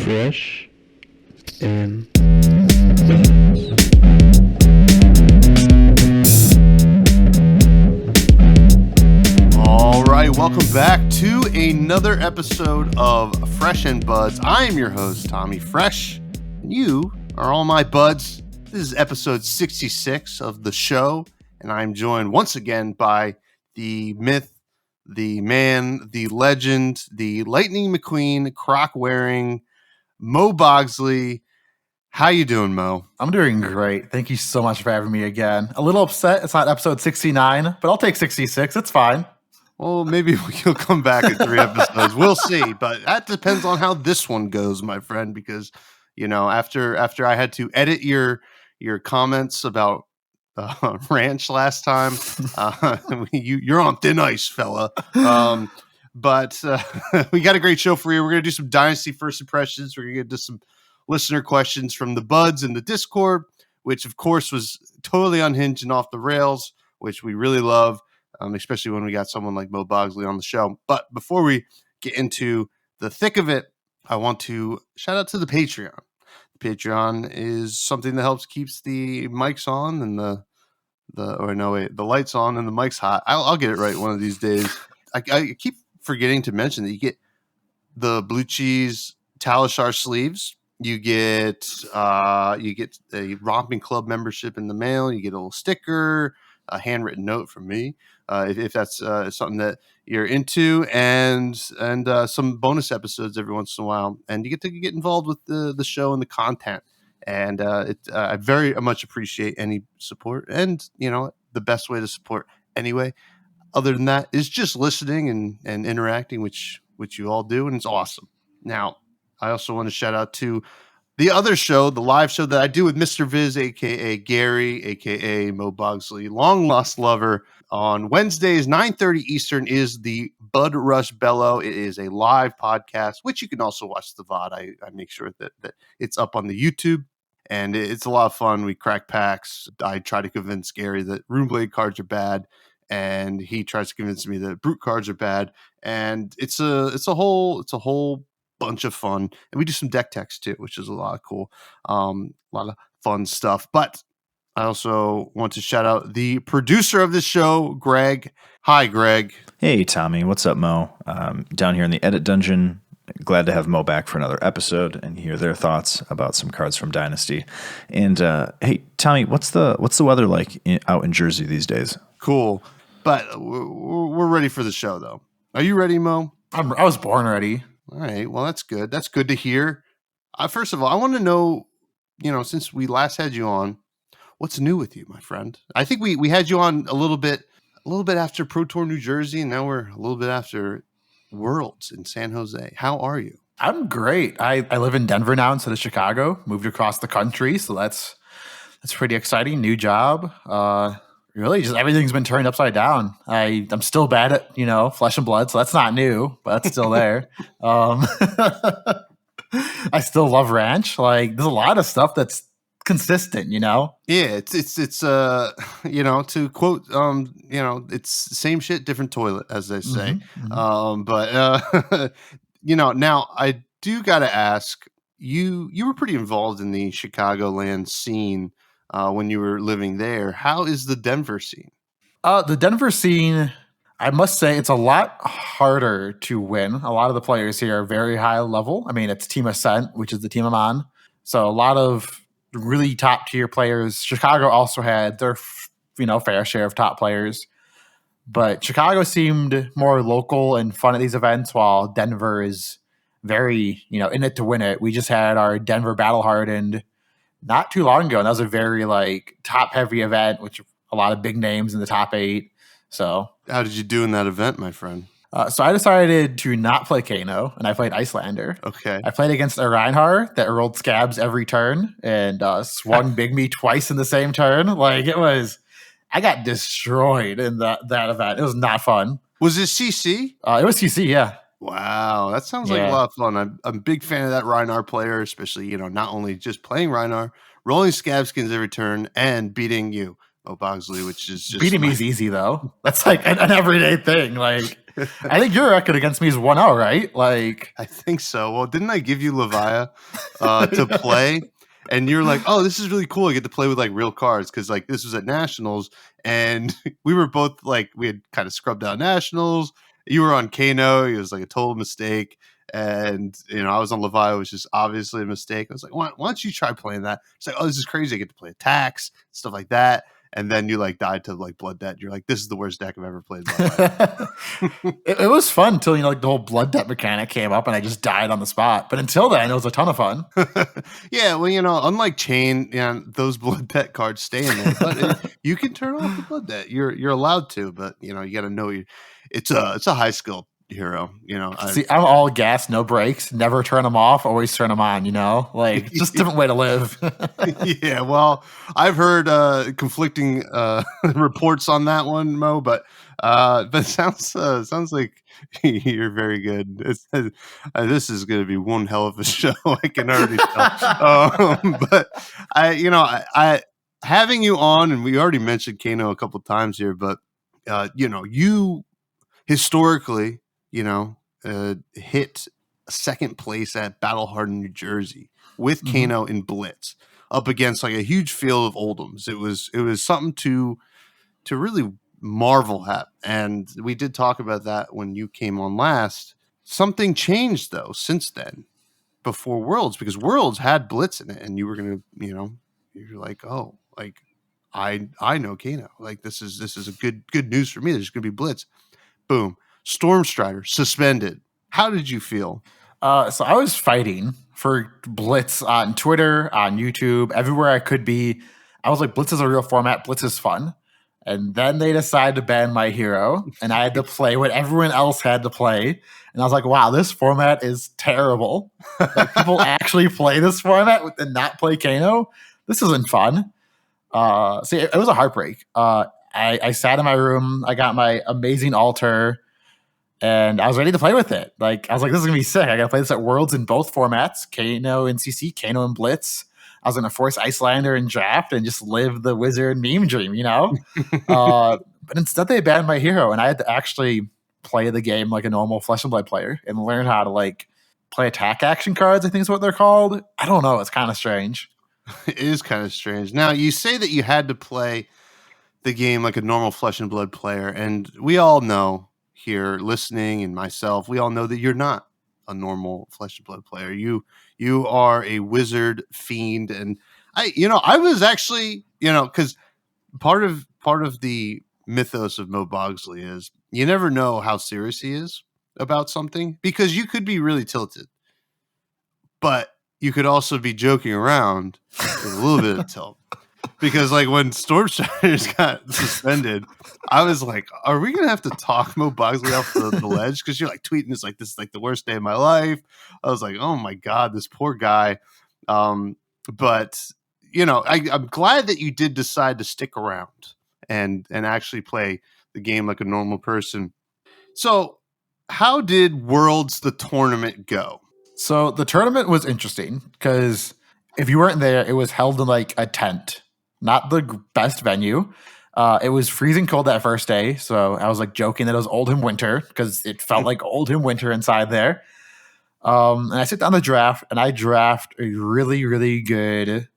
Fresh and all right, welcome back to another episode of Fresh and Buds. I am your host, Tommy Fresh. You are all my buds. This is episode 66 of the show, and I'm joined once again by the myth, the man, the legend, the Lightning McQueen, croc-wearing MoBogsly. How you doing, Mo? I'm doing great. Thank you so much for having me again. A little upset it's not episode 69, but I'll take 66. It's fine. Well, maybe you'll come back in 3 episodes. We'll see, but that depends on how this one goes, my friend, because, you know, after I had to edit your comments about Ranch last time, you're on thin ice, fella. But we got a great show for you. We're going to do some Dynasty first impressions. We're going to get to some listener questions from the buds in the Discord, which, of course, was totally unhinged and off the rails, which we really love. Especially when we got someone like MoBogsly on the show. But before we get into the thick of it, I want to shout out to the Patreon. The Patreon is something that helps keeps the mics on and the lights on and the mics hot. I'll get it right one of these days. I keep forgetting to mention that you get the blue cheese Talishar sleeves. You get a Romping Club membership in the mail. You get a little sticker, a handwritten note from me. If that's something that you're into, and some bonus episodes every once in a while, and you get to get involved with the show and the content, and I very much appreciate any support. And you know, the best way to support anyway, other than that, is just listening and interacting, which you all do, and it's awesome. Now, I also want to shout out to the other show, the live show that I do with Mr. Viz, a.k.a. Gary, a.k.a. MoBogsly, long lost lover. On Wednesdays, 9:30 Eastern is the Bud Rush Bellow. It is a live podcast, which you can also watch the VOD. I make sure that it's up on the YouTube, and it's a lot of fun. We crack packs. I try to convince Gary that Runeblade cards are bad, and he tries to convince me that Brute cards are bad. And it's a whole bunch of fun, and we do some deck techs too, which is a lot of cool, a lot of fun stuff. But I also want to shout out the producer of this show, Greg. Hi, Greg. Hey, Tommy. What's up, Mo? Down here in the edit dungeon. Glad to have Mo back for another episode and hear their thoughts about some cards from Dynasty. And hey, Tommy, what's the weather like out in Jersey these days? Cool, but we're ready for the show, though. Are you ready, Mo? I was born ready. All right. Well, that's good. That's good to hear. First of all, I want to know, since we last had you on, what's new with you, my friend? I think we had you on a little bit after Pro Tour New Jersey, and now we're a little bit after Worlds in San Jose. How are you? I'm great. I live in Denver now instead of Chicago. Moved across the country, so that's pretty exciting. New job. Really, just everything's been turned upside down. I'm still bad at flesh and blood, so that's not new, but that's still there. I still love Ranch. Like, there's a lot of stuff that's consistent, Yeah, it's to quote, it's same shit, different toilet, as they say. But now I do gotta ask, you were pretty involved in the Chicagoland scene when you were living there. How is the Denver scene? The Denver scene, I must say, it's a lot harder to win. A lot of the players here are very high level. I mean, it's Team Ascent, which is the team I'm on. So a lot of really top tier players. Chicago also had their fair share of top players, but Chicago seemed more local and fun at these events, while Denver is very in it to win it. We just had our Denver Battle Hardened not too long ago, and that was a very top heavy event, which a lot of big names in the top 8. So how did you do in that event, my friend? So I decided to not play Kano, and I played Icelander. Okay. I played against a Reinhardt that rolled scabs every turn and swung Big Me twice in the same turn. I got destroyed in that event. It was not fun. Was it CC? It was CC, yeah. Wow, that sounds like a lot of fun. I'm a big fan of that Reinhardt player, especially, not only just playing Reinhardt, rolling scab skins every turn, and beating you, MoBogsly, which is just beating me is easy though. That's like an everyday thing. I think your record against me is 1-0, right? Like, I think so. Well, didn't I give you Levia to play? And you're like, oh, this is really cool. I get to play with like real cards because like this was at Nationals, and we were both like we had kind of scrubbed out Nationals. You were on Kano. It was like a total mistake. And I was on Levia, which is obviously a mistake. I was like, why don't you try playing that? It's like, oh, this is crazy. I get to play attacks, stuff like that. And then you like died to like Blood Debt. You're like, this is the worst deck I've ever played in my life. it was fun until like the whole Blood Debt mechanic came up and I just died on the spot. But until then, it was a ton of fun. Yeah, well, unlike Chain, those Blood Debt cards stay in there. But you can turn off the Blood Debt. You're allowed to, but you got to know it's a high skill hero. See, I'm all gas, no brakes, never turn them off, always turn them on. Like just a different way to live. Yeah, well, I've heard conflicting reports on that one, Mo, but it sounds like you're very good. This is going to be one hell of a show. I can already tell. But I having you on, and we already mentioned Kano a couple times here, but you historically. Hit second place at Battle Hardened, New Jersey with Kano in Blitz up against like a huge field of Oldhams. It was something to really marvel at. And we did talk about that when you came on last. Something changed though since then before Worlds, because Worlds had Blitz in it and you were going to, you're like, oh, like I know Kano. Like this is a good news for me. There's going to be Blitz. Boom. Stormstrider suspended. How did you feel? So I was fighting for Blitz on Twitter, on YouTube, everywhere I could be. I was like, Blitz is a real format. Blitz is fun. And then they decided to ban my hero, and I had to play what everyone else had to play. And I was like, wow, this format is terrible. Like, people actually play this format and not play Kano? This isn't fun. See, it was a heartbreak. I sat in my room. I got my amazing altar. And I was ready to play with it. Like I was like, this is gonna be sick. I gotta play this at Worlds in both formats, Kano and CC, Kano and Blitz. I was gonna force Icelander and draft and just live the wizard meme dream, But instead they banned my hero, and I had to actually play the game like a normal Flesh and Blood player and learn how to like play attack action cards, I think is what they're called. I don't know. It's kind of strange. It is kind of strange. Now you say that you had to play the game like a normal Flesh and Blood player, and we all know here listening and myself, we all know that you're not a normal Flesh and Blood player. You are a wizard fiend, and I was actually because part of the mythos of MoBogsly is you never know how serious he is about something, because you could be really tilted, but you could also be joking around with a little bit of tilt. Because like when Stormstriders got suspended, I was like, are we gonna have to talk MoBogsly off the ledge? Because you're like tweeting this is like the worst day of my life. I was like, oh my God, this poor guy. But I'm glad that you did decide to stick around and actually play the game like a normal person. So how did Worlds, the tournament, go? So the tournament was interesting because if you weren't there, it was held in like a tent. Not the best venue. It was freezing cold that first day, so I was like joking that it was Oldham winter because it felt like Oldham winter inside there. And I sit down to draft, and I draft a really, really good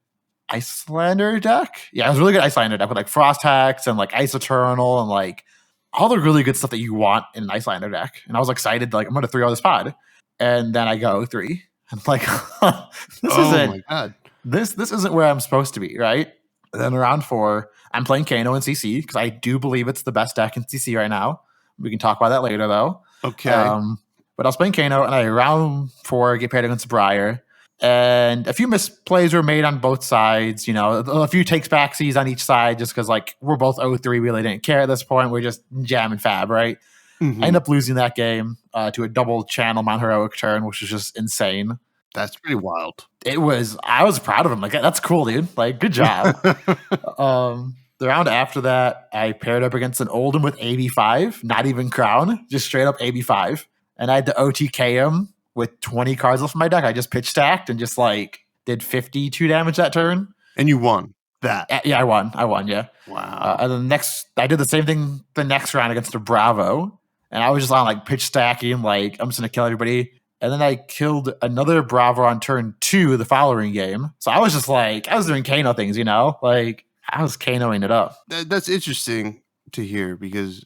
Icelander deck. Yeah, it was a really good Icelander deck with like Frost Hex and like Ice Eternal and like all the really good stuff that you want in an Icelander deck. And I was excited, like I'm going to 3-0 this pod. And then I go 3. And like, my God. This isn't where I'm supposed to be, right? And then round 4, I'm playing Kano and CC because I do believe it's the best deck in CC right now. We can talk about that later, though. Okay. But I was playing Kano, and I round 4 get paired against Briar, and a few misplays were made on both sides. A few takes backsies on each side just because like we're both 0-3, we really didn't care at this point. We're just jamming fab, right? Mm-hmm. I ended up losing that game to a double channel non-heroic turn, which was just insane. That's pretty wild. I was proud of him. Like, that's cool, dude. Like, good job. The round after that, I paired up against an Oldham with AB5, not even Crown, just straight up AB5. And I had to OTK him with 20 cards left in my deck. I just pitch stacked and just like did 52 damage that turn. And you won that. Yeah, I won, yeah. Wow. And then I did the same thing the next round against a Bravo. and I was just on like pitch stacking, like I'm just gonna kill everybody. And then I killed another Bravo on turn 2 the following game. So I was just like, I was doing Kano things, like I was Kanoing it up. That's interesting to hear because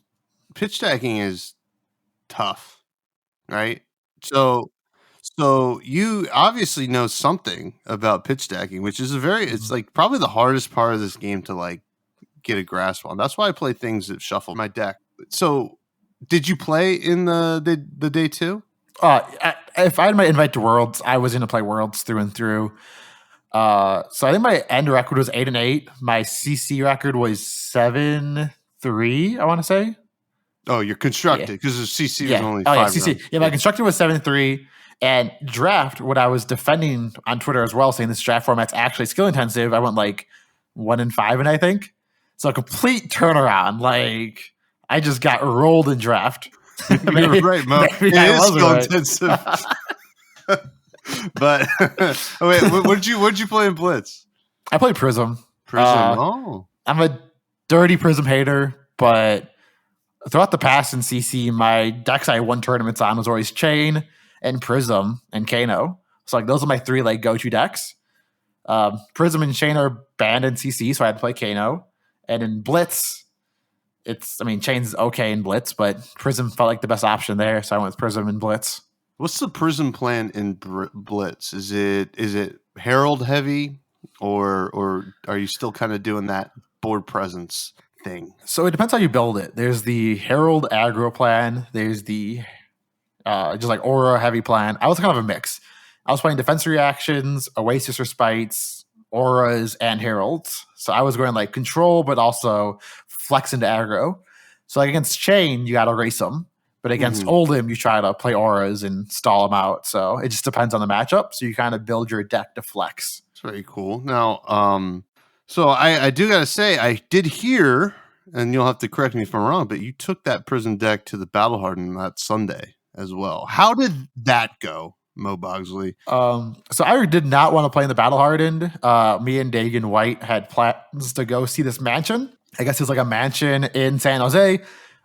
pitch stacking is tough, right? So you obviously know something about pitch stacking, which is it's like probably the hardest part of this game to like get a grasp on. That's why I play things that shuffle my deck. So did you play in the day 2? If I had my invite to Worlds, I was going to play Worlds through and through. So I think my end record was 8-8. My CC record was 7-3. I want to say. Oh, you're constructed because the CC was only 5. Oh yeah, CC. Yeah, my constructed was 7-3. And draft, what I was defending on Twitter as well, saying this draft format's actually skill intensive. I went like 1-5, and I think so. A complete turnaround. Like I just got rolled in draft. You're right, Mo. It is skill intensive. But wait, what did you play in Blitz? I played Prism. I'm a dirty Prism hater, but throughout the past in CC, my decks I won tournaments on was always Chain and Prism and Kano. So like those are my 3 like go-to decks. Prism and Chain are banned in CC, so I had to play Kano. And in Blitz, Chain's okay in Blitz, but Prism felt like the best option there, so I went with Prism and Blitz. What's the Prism plan in Blitz? Is it Herald heavy, or are you still kind of doing that board presence thing? So it depends how you build it. There's the Herald aggro plan. There's the just like Aura heavy plan. I was kind of a mix. I was playing defense reactions, Oasis Respites, Auras, and Heralds. So I was going like control, but also flex into aggro. So like against Chain, you got to race them. But against Oldhim, you try to play Auras and stall them out. So it just depends on the matchup. So you kind of build your deck to flex. It's very cool. Now, so I do got to say, I did hear, and you'll have to correct me if I'm wrong, but you took that Prism deck to the Battle Hardened that Sunday as well. How did that go, MoBogsly? So I did not want to play in the Battle Hardened. Me and Dagan White had plans to go see this mansion. I guess it was like a mansion in San Jose.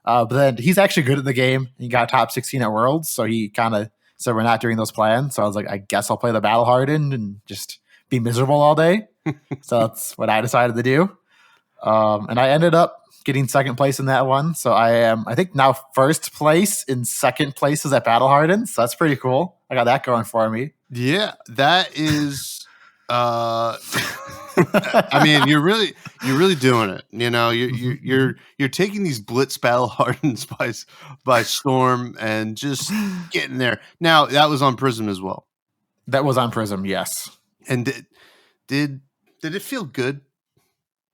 But then he's actually good at the game. He got top 16 at Worlds, so he kind of said we're not doing those plans. So I was like, I guess I'll play the Battle Hardened and just be miserable all day. So that's what I decided to do. And I ended up getting second place in that one. So I am, I think, now first place in second places at Battle Hardened. So that's pretty cool. I got that going for me. Yeah, that is. I mean, you're really doing it. You're taking these Blitz Battle Hardens by storm and just getting there. Now that was on Prism as well. That was on Prism, yes. And did it feel good,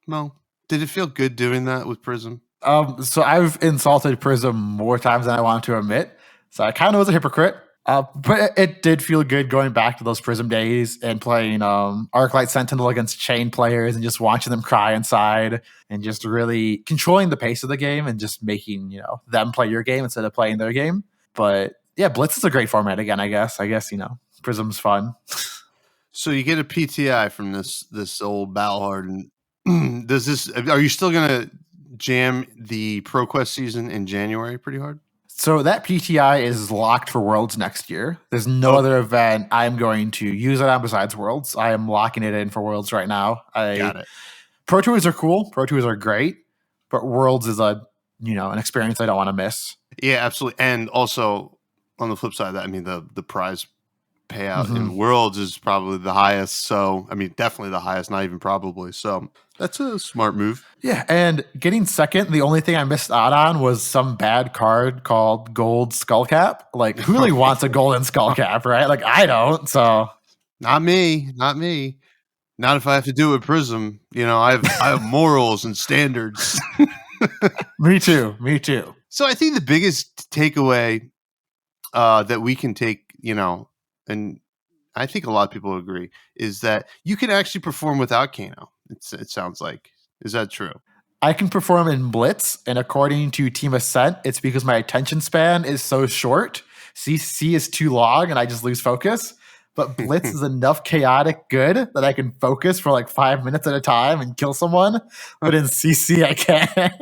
Mo? Did it feel good doing that with Prism? So I've insulted Prism more times than I want to admit. So I kind of was a hypocrite. But it did feel good going back to those Prism days and playing Arclight Sentinel against Chain players and just watching them cry inside and just really controlling the pace of the game and just making, them play your game instead of playing their game. But yeah, Blitz is a great format again, I guess. Prism's fun. So you get a PTI from this old Battle Hardened. Are you still going to jam the ProQuest season in January pretty hard? So that PTI is locked for Worlds next year. There's no other event I'm going to use it on besides Worlds. I am locking it in for Worlds right now. Got it. Pro Tours are cool. Pro Tours are great. But Worlds is an experience I don't want to miss. Yeah, absolutely. And also on the flip side of that, the prize payout in Worlds is probably the highest. So, definitely the highest, not even probably. So that's a smart move. Yeah, and getting second, the only thing I missed out on was some bad card called Gold Skullcap. Like, who really wants a golden skullcap, right? Like, I don't, so. Not me. Not if I have to do it with Prism. I have morals and standards. Me too. So I think the biggest takeaway that we can take, and I think a lot of people agree, is that you can actually perform without Kano. It sounds like. Is that true? I can perform in Blitz, and according to Team Ascent, it's because my attention span is so short. CC is too long, and I just lose focus. But Blitz is enough chaotic good that I can focus for like 5 minutes at a time and kill someone. But in CC, I can't.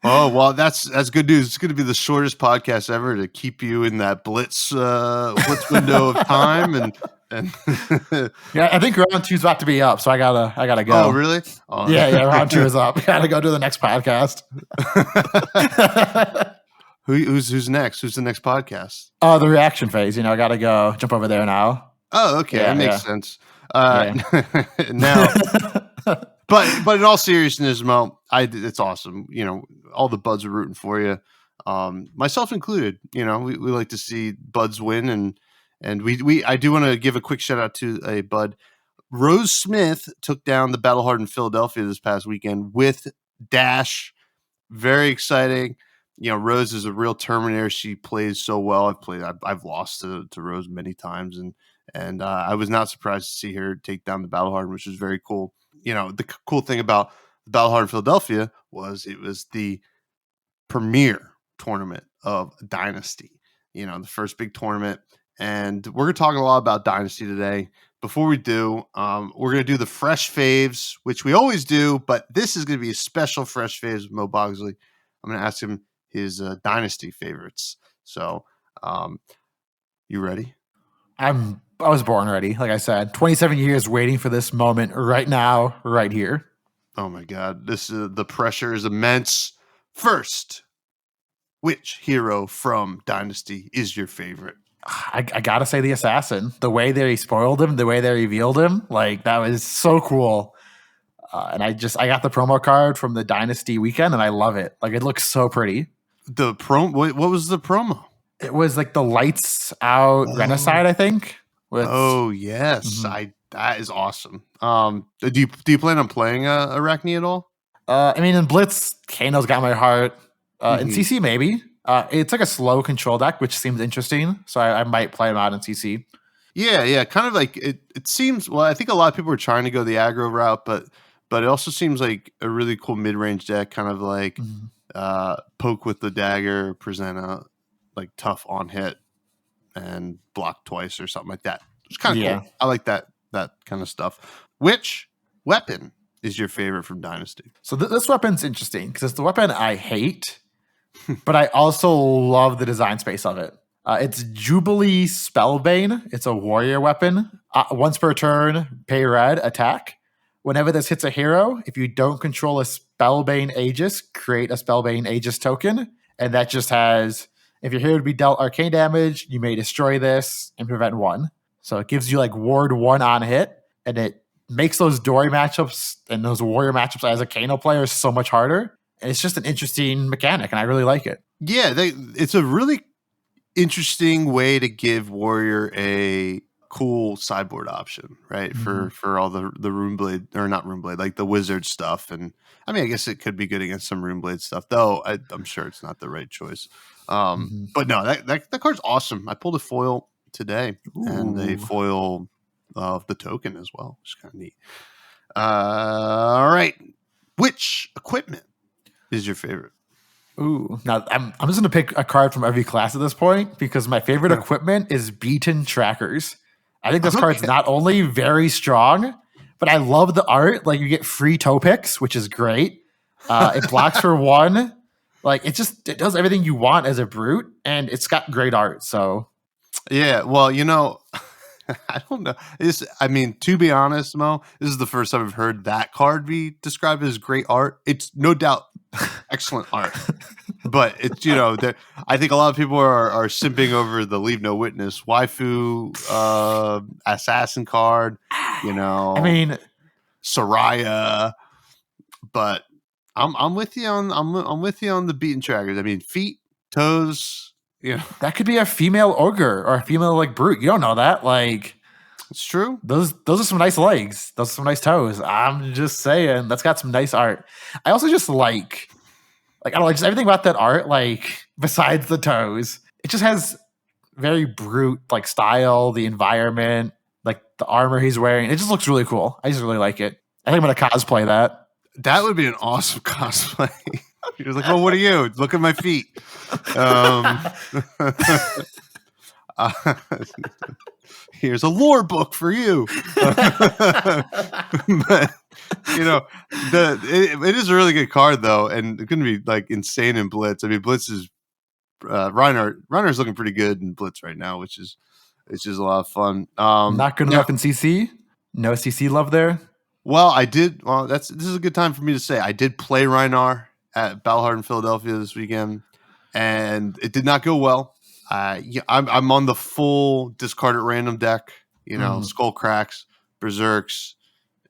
Oh, well, that's good news. It's going to be the shortest podcast ever to keep you in that blitz window of time. And Yeah, I think round 2's about to be up, so I gotta go. Oh, really? Oh. Yeah, round 2 is up. Gotta go to the next podcast. Who's next? Who's the next podcast? The reaction phase. I gotta go jump over there now. Oh, okay, Yeah, that makes yeah. sense. Now, but in all seriousness, Mo, it's awesome. All the buds are rooting for you, myself included. We like to see buds win, and I do want to give a quick shout out to a bud. Rose Smith took down the Battle Hardened Philadelphia this past weekend with Dash. Very exciting. Rose is a real Terminator. She plays so well. I've lost to Rose many times, and I was not surprised to see her take down the Battle Hardened, which was very cool. The cool thing about the Battle Hardened Philadelphia was it was the premier tournament of Dynasty. The first big tournament, and we're going to talk a lot about Dynasty today. Before we do, we're going to do the fresh faves, which we always do, but this is going to be a special fresh faves with MoBogsly. I'm going to ask him his Dynasty favorites. So, you ready? I was born ready. Like I said, 27 years waiting for this moment right now, right here. Oh my God, the pressure is immense. First, which hero from Dynasty is your favorite? I gotta say the assassin. The way they spoiled him, the way they revealed him, that was so cool. And I got the promo card from the Dynasty weekend, and I love it. It looks so pretty. The what was the promo? It was the lights out Renaissance, I think. Oh yes, Mhm. that is awesome. Do you plan on playing Arachne at all? In Blitz, Kano's got my heart. In Mhm. CC, maybe. It's a slow control deck, which seems interesting. So I might play him out in CC. Yeah, kind of it seems. Well, I think a lot of people are trying to go the aggro route, but it also seems like a really cool mid range deck, kind of poke with the dagger, present a tough on hit, and block twice or something like that. It's kind of cool. I like that kind of stuff. Which weapon is your favorite from Dynasty? So this weapon's interesting because it's the weapon I hate, but I also love the design space of it. It's Jubilee Spellbane. It's a warrior weapon. Once per turn, pay red, attack. Whenever this hits a hero, if you don't control a Spellbane Aegis, create a Spellbane Aegis token. And that just has, if your hero would be dealt arcane damage, you may destroy this and prevent 1. So it gives you ward 1 on hit, and it makes those Dory matchups and those warrior matchups as a Kano player so much harder. And it's just an interesting mechanic, and I really like it. Yeah, it's a really interesting way to give warrior a cool sideboard option, right? Mhm. For all the Runeblade, or not Runeblade, the wizard stuff. And I guess it could be good against some Runeblade stuff, though I'm sure it's not the right choice. But no, that card's awesome. I pulled a foil today. Ooh. And a foil of the token as well, which is kind of neat. All right, which equipment is your favorite? Ooh, now I'm just going to pick a card from every class at this point because my favorite equipment is Beaten Trackers. I think this card's not only very strong, but I love the art. You get free toe picks, which is great. It blocks for 1. It does everything you want as a brute, and it's got great art. So, yeah, well, I don't know. To be honest, Mo, this is the first time I've heard that card be described as great art. It's no doubt excellent art, but it's I think a lot of people are simping over the Leave No Witness waifu assassin card. Soraya, but I'm with you on with you on the Beaten Trackers. Feet, toes. Yeah, that could be a female ogre or a female brute. You don't know that. It's true. Those are some nice legs. Those are some nice toes. I'm just saying that's got some nice art. I also just I don't know, just everything about that art. Besides the toes, it just has very brute style. The environment, the armor he's wearing, it just looks really cool. I just really like it. I think I'm gonna cosplay that. That would be an awesome cosplay. He was like, "Well, what are you? Look at my feet." Here's a lore book for you. It is a really good card though, and it's going to be like insane in Blitz. I mean, Blitz is Reiner's looking pretty good in Blitz right now, which is a lot of fun. Not good enough in CC. No CC love there. Well, I did. Well, this is a good time for me to say I did play Reinar at Ballhard in Philadelphia this weekend, and it did not go well. I'm on the full discard at random deck. Skull Cracks, Berserks,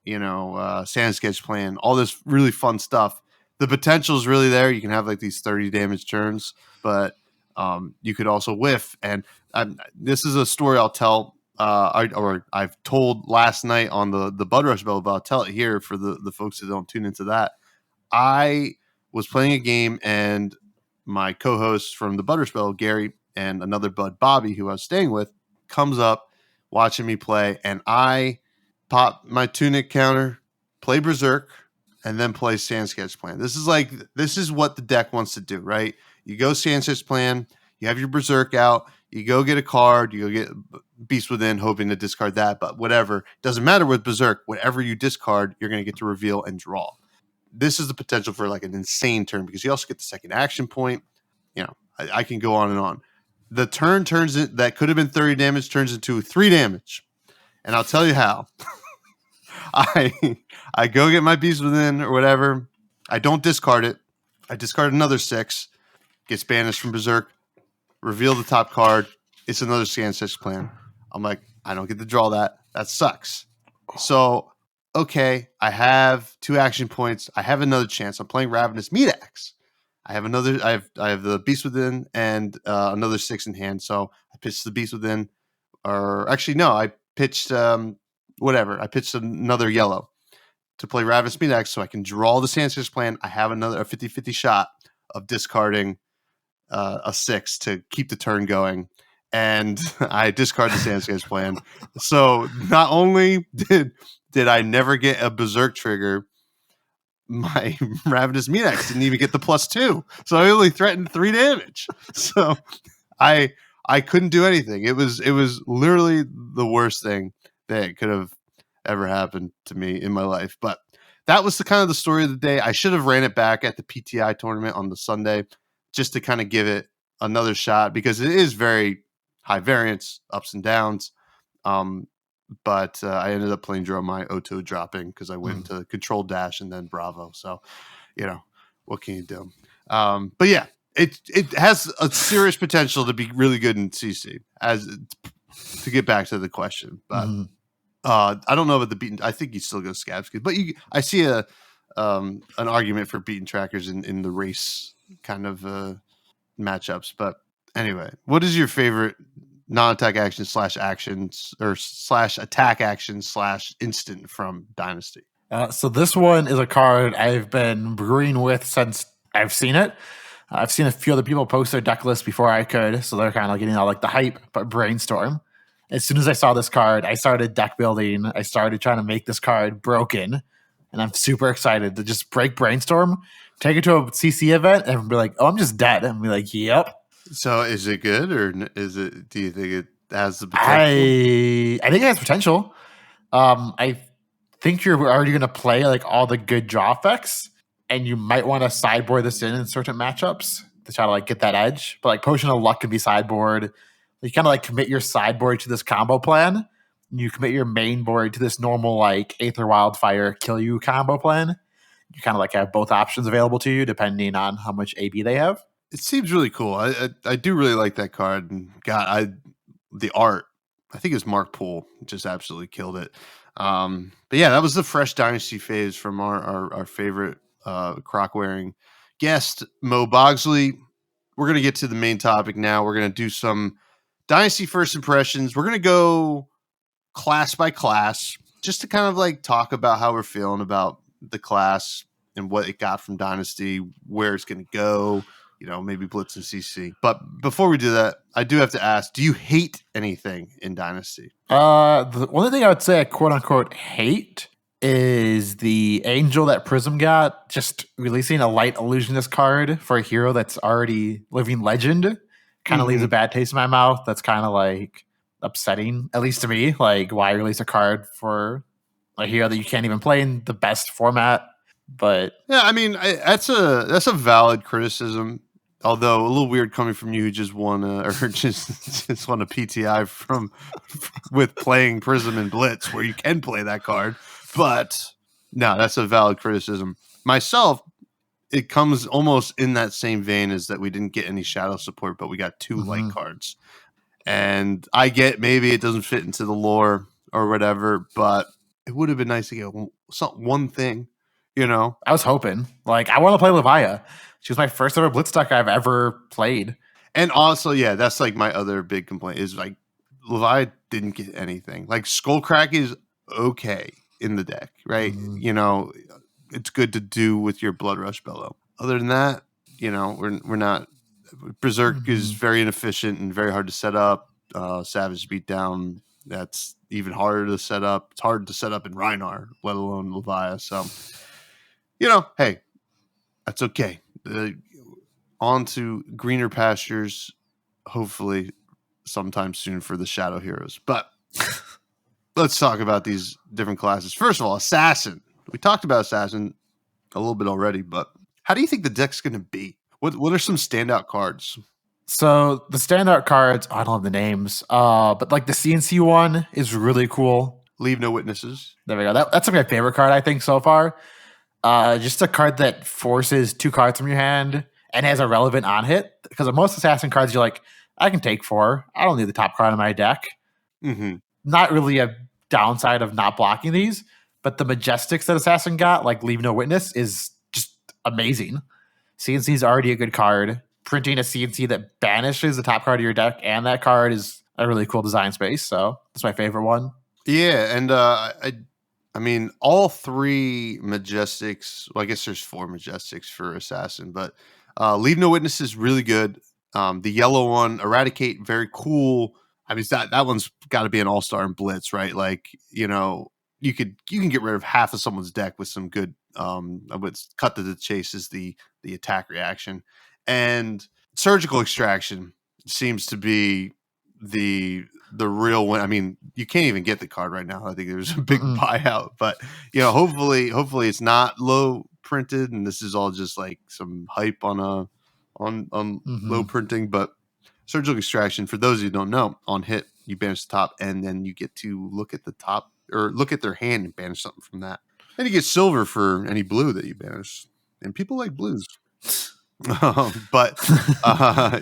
Sand Sketch Plan, all this really fun stuff. The potential is really there. You can have like these 30 damage turns, but you could also whiff. And this is a story I'll tell. I've told last night on the Bud Rush Bell, but I'll tell it here for the folks that don't tune into that. I was playing a game, and my co-host from the Bud Rush Bell, Gary, and another Bud, Bobby, who I was staying with, comes up watching me play, and I pop my Tunic counter, play Berserk, and then play Sand Sketch Plan. This is what the deck wants to do, right? You go Sand Sketch Plan, you have your Berserk out, you go get a card, you go get Beast Within, hoping to discard that, but whatever. Doesn't matter with Berserk. Whatever you discard, you're going to get to reveal and draw. This is the potential for like an insane turn because you also get the second action point. I can go on and on. The turn that could have been 30 damage turns into 3 damage. And I'll tell you how. I go get my Beast Within or whatever. I don't discard it. I discard another 6. Gets banished from Berserk. Reveal the top card. It's another Sand Sketch Plan. I'm like, I don't get to draw that. That sucks. So, okay, I have 2 action points. I have another chance. I'm playing Ravenous Meat Axe. I have the Beast Within and another 6 in hand. So I pitched the Beast Within, or actually no, I pitched whatever. I pitched another yellow to play Ravenous Meat Axe so I can draw the Sand Sketch Plan. I have a 50-50 shot of discarding a 6 to keep the turn going. And I discard the Sand Sketch Plan. So not only did I never get a Berserk trigger, my Ravenous Meat Axe didn't even get the +2. So I only threatened 3 damage. So I couldn't do anything. It was literally the worst thing that could have ever happened to me in my life. But that was the story of the day. I should have ran it back at the PTI tournament on the Sunday just to kind of give it another shot because it is very high variance, ups and downs. But I ended up playing Dromai Oto dropping because I went into Control Dash and then Bravo. So, what can you do? But yeah, it has a serious potential to be really good in CC. To get back to the question, but I don't know about the beaten. I think he still goes Scabs, but I see an argument for beaten trackers in the race kind of matchups. But anyway, what is your favorite non-attack action /actions or /attack action /instant from Dynasty? So this one is a card I've been brewing with since I've seen it. I've seen a few other people post their deck list before I could, so they're kind of getting all like the hype, but Brainstorm. As soon as I saw this card, I started deck building. I started trying to make this card broken, and I'm super excited to just break Brainstorm, take it to a CC event, and be like, "Oh, I'm just dead." And be like, "Yep." So is it good, or is it? Do you think it has the potential? I think it has potential. I think you're already going to play like all the good draw effects, and you might want to sideboard this in certain matchups to try to like get that edge. But like Potion of Luck can be sideboard. You kind of like commit your sideboard to this combo plan. And you commit your main board to this normal like Aether Wildfire kill you combo plan. You kind of like have both options available to you depending on how much AB they have. It seems really cool. I do really like that card. And God, the art, I think it was Mark Poole, just absolutely killed it. But yeah, that was the fresh Dynasty phase from our favorite croc wearing guest, MoBogsly. We're going to get to the main topic now. We're going to do some Dynasty first impressions. We're going to go class by class just to kind of like talk about how we're feeling about the class and what it got from Dynasty, where it's going to go, maybe Blitz and CC. But before we do that, I do have to ask, do you hate anything in Dynasty? The only thing I would say I quote unquote hate is the Angel that Prism got, just releasing a Light Illusionist card for a hero that's already living legend. Kind of leaves a bad taste in my mouth. That's kind of like upsetting, at least to me. Like, why release a card for I hear that you can't even play in the best format, but Yeah, I mean that's a valid criticism. Although a little weird coming from you who just won or just won a PTI from with playing Prism and Blitz, where you can play that card. But no, that's a valid criticism. Myself, it comes almost in that same vein as that we didn't get any shadow support, but we got 2 light cards. And I get maybe it doesn't fit into the lore or whatever, but it would have been nice to get one thing, you know. I was hoping. Like, I want to play Levia. She was my first ever Blitz deck I've ever played. And also, yeah, that's like my other big complaint is like Levi didn't get anything. Like Skullcrack is okay in the deck, right? You know, it's good to do with your Blood Rush Bellow. Other than that, you know, we're not. Berserk is very inefficient and very hard to set up. Savage Beatdown, that's even harder to set up. It's hard to set up in Rhinar, let alone Levi. So, you know, hey, that's okay. On to greener pastures, hopefully sometime soon for the Shadow Heroes. But let's talk about these different classes. First of all, Assassin. We talked about Assassin a little bit already, but how do you think the deck's going to be? What are some standout cards? So the standout cards, I don't have the names, but like the CNC one is really cool. Leave No Witnesses. There we go. That's like my favorite card, I think, so far. Just a card that forces 2 cards from your hand and has a relevant on hit. Because of most Assassin cards, you're like, I can take 4. I don't need the top card in my deck. Not really a downside of not blocking these, but the Majestics that Assassin got, like Leave No Witness, is just amazing. CNC is already a good card. Printing a CNC that banishes the top card of your deck and that card is a really cool design space. So that's my favorite one. Yeah, and I mean, all 3 Majestics, well, I guess there's 4 Majestics for Assassin, but Leave No Witness is really good. The yellow one, Eradicate, very cool. I mean, that one's got to be an all-star in Blitz, right? Like, you know, you can get rid of half of someone's deck with some good what's cut to the chase is the attack reaction. And Surgical Extraction seems to be the real one. I mean, you can't even get the card right now. I think there's a big buyout, but you know, hopefully it's not low printed, and this is all just like some hype on low printing. But Surgical Extraction, for those of you who don't know, on hit you banish the top, and then you get to look at the top or look at their hand and banish something from that. And you get silver for any blue that you banish, and people like blues. But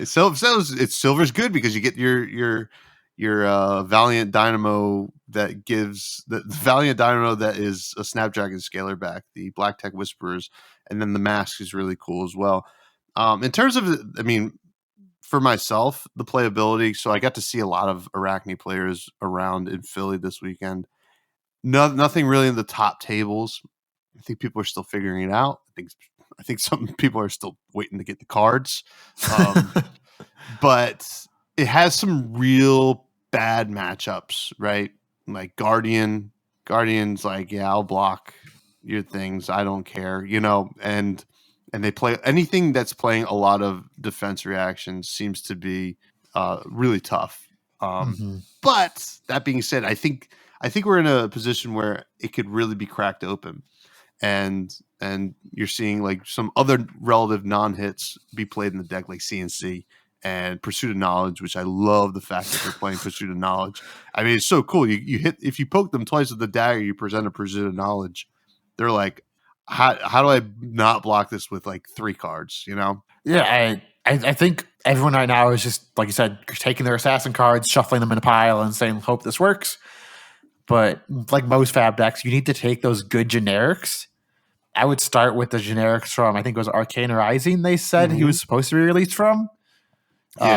silver's good because you get your Valiant Dynamo that gives the Valiant Dynamo that is a Snapdragon scaler back, the Black Tech Whisperers, and then the mask is really cool as well. In terms of, I mean, for myself, the playability, so I got to see a lot of Arachne players around in Philly this weekend. Nothing really in the top tables. I think people are still figuring it out. I think some people are still waiting to get the cards. But it has some real bad matchups, right? Like Guardian's like, yeah, I'll block your things. I don't care, you know, and they play anything that's playing a lot of defense reactions seems to be really tough. But that being said, I think we're in a position where it could really be cracked open. And you're seeing like some other relative non-hits be played in the deck, like CNC and Pursuit of Knowledge, which I love the fact that they're playing Pursuit of Knowledge. I mean, it's so cool. You hit, if you poke them twice with the dagger, you present a Pursuit of Knowledge. They're like, how do I not block this with like 3 cards? You know? Yeah, I think everyone right now is just, like you said, taking their Assassin cards, shuffling them in a pile, and saying, "Hope this works." But like most Fab decks, you need to take those good generics. I would start with the generics from, I think it was Arcane Rising, they said he was supposed to be released from.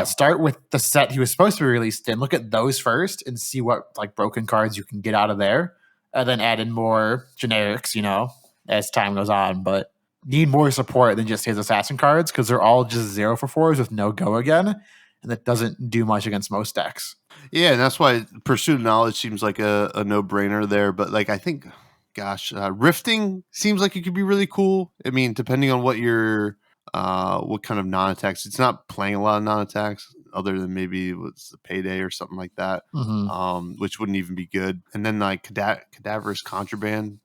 Start with the set he was supposed to be released in. Look at those first and see what like broken cards you can get out of there. And then add in more generics, you know, as time goes on. But need more support than just his Assassin cards because they're all just 0-for-4s with no go again. And that doesn't do much against most decks. Yeah, and that's why Pursuit of Knowledge seems like a no-brainer there. But like, I think, Rifting seems like it could be really cool. I mean, depending on what your what kind of non-attacks. It's not playing a lot of non-attacks. other than maybe it was the Payday or something like that, which wouldn't even be good. And then like Cadaverous Contraband,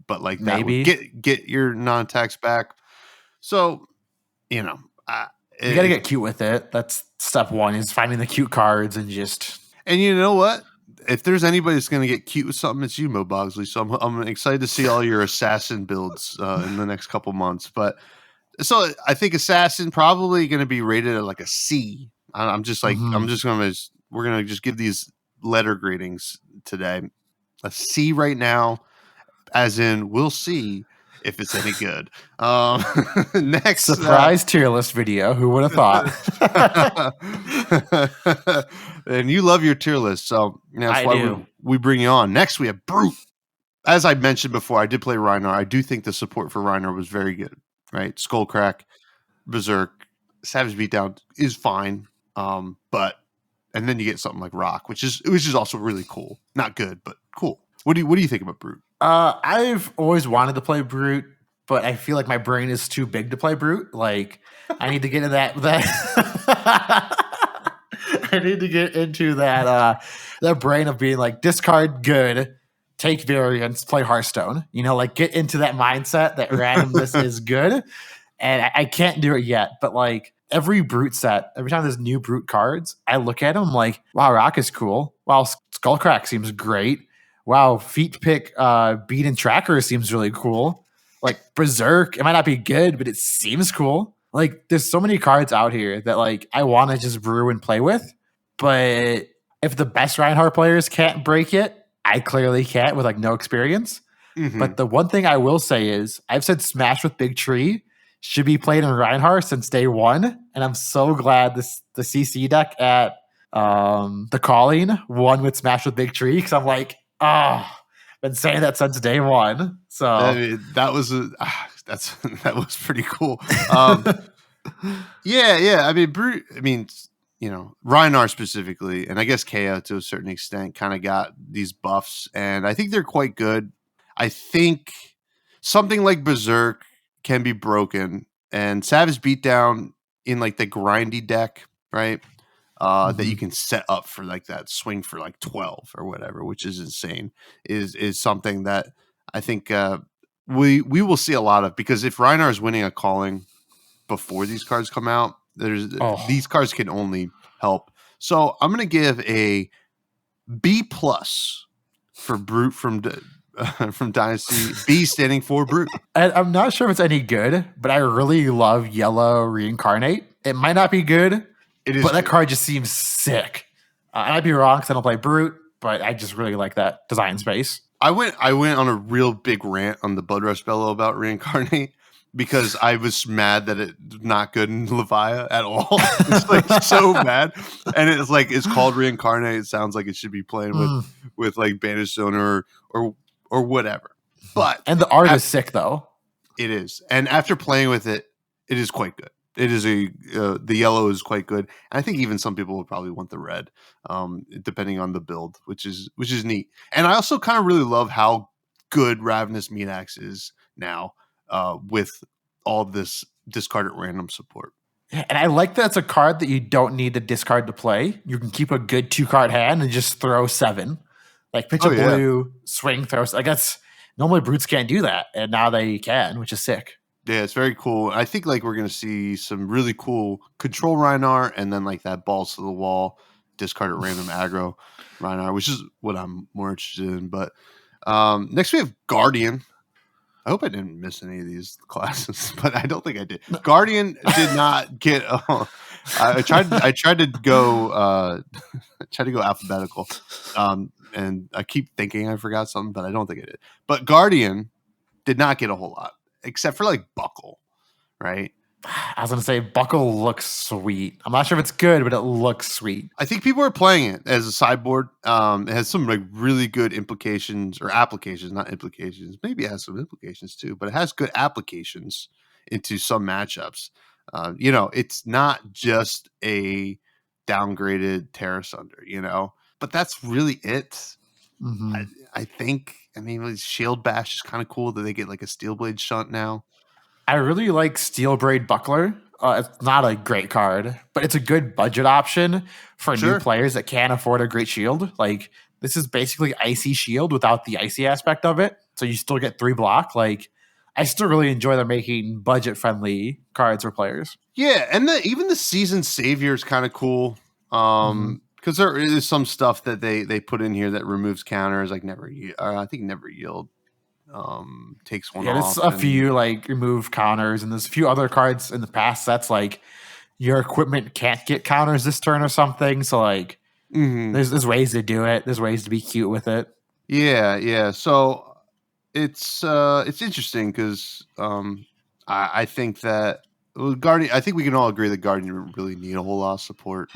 but like that Maybe. would get your non-tax back. So, you know, you got to get cute with it. That's step one, is finding the cute cards and just. And you know what? If there's anybody that's going to get cute with something, it's you, MoBogsly. So I'm excited to see all your assassin builds in the next couple months. But so I think assassin probably going to be rated at like a C. I'm just like we're going to just give these letter gradings today. A C right now, as in we'll see if it's any good. Next surprise tier list video. Who would have thought? And you love your tier list, so that's why we bring you on. Next, we have Brute. As I mentioned before, I did play Rhinar. I do think the support for Rhinar was very good. Right, Skullcrack, Berserk, Savage Beatdown is fine, but and then you get something like Rock, which is also really cool. Not good, but cool. What do you think about Brute? I've always wanted to play Brute, but I feel like my brain is too big to play Brute. Like, I need to get into that. I need to get into that brain of being like, discard good, take variants, play Hearthstone. Like get into that mindset that randomness is good. And I can't do it yet. But like every Brute set, every time there's new Brute cards, I look at them like, wow, Rock is cool. Wow, Skullcrack seems great. Wow, Feet Pick Beat and Tracker seems really cool. Like Berserk, it might not be good, but it seems cool. Like there's so many cards out here that like I want to just brew and play with. But if the best Reinhardt players can't break it, I clearly can't with like no experience. But the one thing I will say is I've said Smash with Big Tree should be played in Reinhardt since day one. And I'm so glad the CC deck at the Calling won with Smash with Big Tree, because I'm like, been saying that since day one. So I mean, that was that was pretty cool. Yeah. I mean, Brute. I mean, Rhinar specifically, and I guess KO to a certain extent, kind of got these buffs, and I think they're quite good. I think something like Berserk can be broken, and Savage Beatdown in like the grindy deck, right? That you can set up for like that swing for like 12 or whatever, which is insane, is something that I think we will see a lot of, because if Rhinar is winning a Calling before these cards come out, these cards can only help. So I'm going to give a B+ for Brute from Dynasty. B standing for Brute. And I'm not sure if it's any good, but I really love Yellow Reincarnate. It might not be good, but that card just seems sick. I might be wrong because I don't play Brute, but I just really like that design space. I went on a real big rant on the Blood Rush Bellow about Reincarnate, because I was mad that it's not good in Levia at all. It's like so bad. And it's like, it's called Reincarnate. It sounds like it should be playing with like Banished Zone or whatever. And the art is sick though. It is. And after playing with it, it is quite good. It is the yellow is quite good. And I think even some people would probably want the red, depending on the build, which is neat. And I also kind of really love how good Ravenous Meataxe is now, with all this discard at random support. Yeah, and I like that it's a card that you don't need to discard to play. You can keep a good 2-card hand and just throw 7. Like pitch a blue, swing, throw. I guess normally Brutes can't do that, and now they can, which is sick. Yeah, it's very cool. I think like we're going to see some really cool control Rhinar, and then like that balls to the wall, discard at random aggro Rhinar, which is what I'm more interested in. But next we have Guardian. I hope I didn't miss any of these classes, but I don't think I did. No. Guardian did not get. I tried to go alphabetical, and I keep thinking I forgot something, but I don't think I did. But Guardian did not get a whole lot, except for like Buckle, right? I was going to say Buckle looks sweet. I'm not sure if it's good, but it looks sweet. I think people are playing it as a sideboard. It has some like really good implications, or applications, not implications. Maybe it has some implications too, but it has good applications into some matchups. It's not just a downgraded Terra Sunder, but that's really it. I think, Shield Bash is kind of cool that they get like a Steel Blade Shunt now. I really like Steel Braid Buckler. It's not a great card, but it's a good budget option for new Sure. players that can't afford a great shield. Like this is basically Icy Shield without the icy aspect of it, so you still get 3 block. Like I still really enjoy them making budget friendly cards for players. Yeah, and even the Seasoned Savior is kind of cool. Because there is some stuff that they put in here that removes counters, like I think Never Yield takes one Yeah, off. there's a few like remove counters, and there's a few other cards in the past that's like your equipment can't get counters this turn or something. So like, there's ways to do it. There's ways to be cute with it. Yeah. So it's interesting because I think that Guardian. I think we can all agree that Guardian really need a whole lot of support.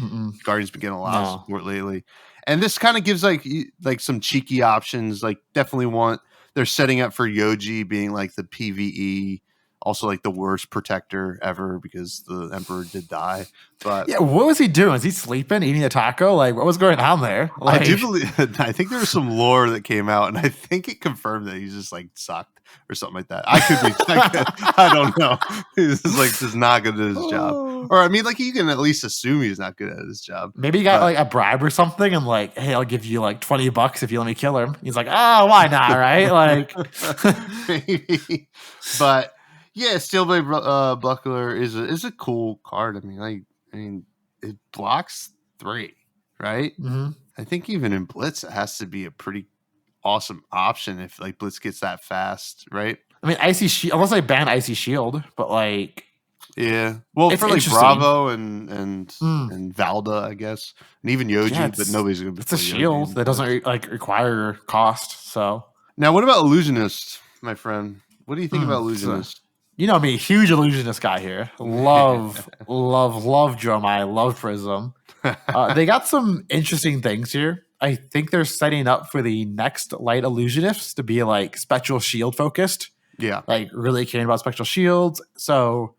Guardian's been getting a lot of support lately, and this kind of gives like some cheeky options. Like definitely they're setting up for Yoji being like the PVE, also like the worst protector ever because the Emperor did die. But yeah, what was he doing? Was he sleeping, eating a taco? Like what was going on there? Like, I do believe. I think there was some lore that came out, and I think it confirmed that he just like sucked or something like that. I could be. I don't know. He's just not good at his job. Or I mean, like you can at least assume he's not good at his job. Maybe he got like a bribe or something, and like, hey, I'll give you like $20 if you let me kill him. He's like, oh, why not, right? Like, maybe. But yeah, Steelblade Buckler is a cool card. I mean, it blocks 3, right? I think even in Blitz, it has to be a pretty awesome option if like Blitz gets that fast, right? I mean, Icy Shield, unless I ban Icy Shield, but like, yeah. Well, it's for like interesting. Bravo and Valda, I guess, and even Yoji, but nobody's gonna be. It's a shield that doesn't require cost. So now, what about Illusionist, my friend? What do you think about Illusionist? You know me, huge Illusionist guy here. Love Dromai, love Prism. They got some interesting things here. I think they're setting up for the next light Illusionists to be like spectral shield focused. Yeah. Like really caring about spectral shields. So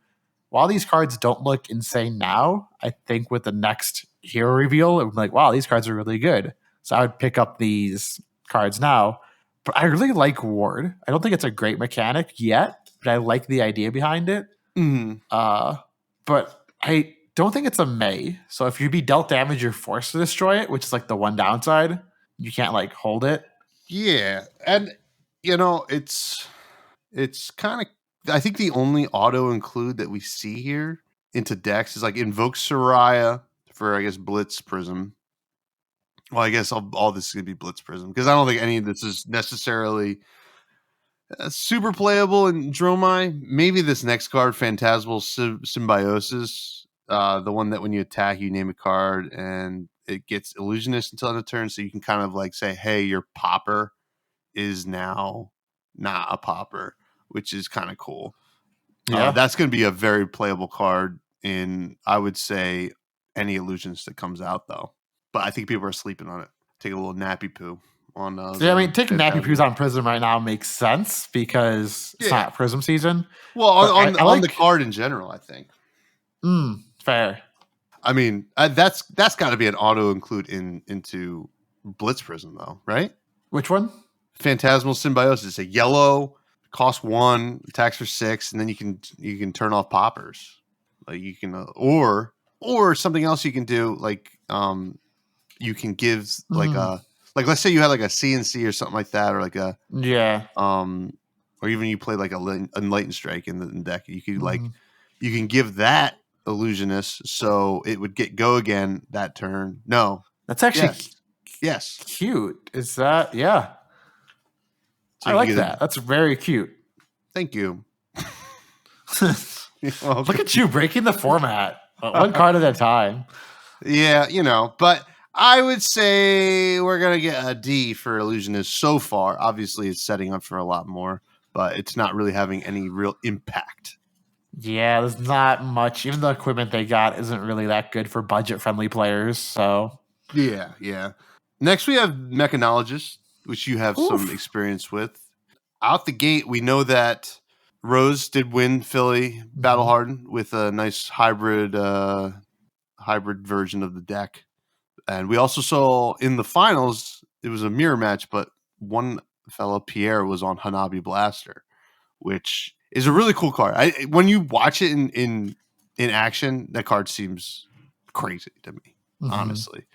while these cards don't look insane now, I think with the next hero reveal, it would be like, wow, these cards are really good. So I would pick up these cards now. But I really like Ward. I don't think it's a great mechanic yet, but I like the idea behind it. But I don't think it's a May. So if you be dealt damage, you're forced to destroy it, which is like the one downside. You can't like hold it. Yeah. And you know, it's kind of, I think the only auto include that we see here into decks is like Invoke Soraya for, I guess, Blitz Prism. Well, I guess all this is going to be Blitz Prism because I don't think any of this is necessarily super playable in Dromai. Maybe this next card, Phantasmal Symbiosis, the one that when you attack, you name a card and it gets Illusionist until end of turn. So you can kind of like say, hey, your popper is now not a popper, which is kind of cool. Yeah, that's going to be a very playable card in, I would say, any Illusionist that comes out, though. But I think people are sleeping on it. Take a little nappy poo on. Yeah, I mean, taking nappy poos on Prism right now makes sense because it's not Prism season. Well, on the card in general, I think. Fair. I mean, that's got to be an auto include into Blitz Prism, though, right? Which one? Phantasmal Symbiosis. A yellow, cost 1, attacks for 6, and then you can turn off poppers. Like you can, or something else you can do, like you can give like let's say you had like a CNC or something like that, or like a or even you play like a Enlightened Strike in the deck. You could like you can give that Illusionist so it would go again that turn. No, that's actually yes cute. Is that So I like that. That's very cute. Thank you. Look at you breaking the format. One card at a time. Yeah, but I would say we're going to get a D for Illusionist so far. Obviously, it's setting up for a lot more, but it's not really having any real impact. Yeah, there's not much. Even the equipment they got isn't really that good for budget-friendly players. So Yeah. Next, we have Mechanologist, which you have some experience with. Out the gate, we know that Rose did win Philly Battle Hardened with a nice hybrid version of the deck. And we also saw in the finals, it was a mirror match, but one fellow, Pierre, was on Hanabi Blaster, which is a really cool card. When you watch it in in action, that card seems crazy to me, honestly.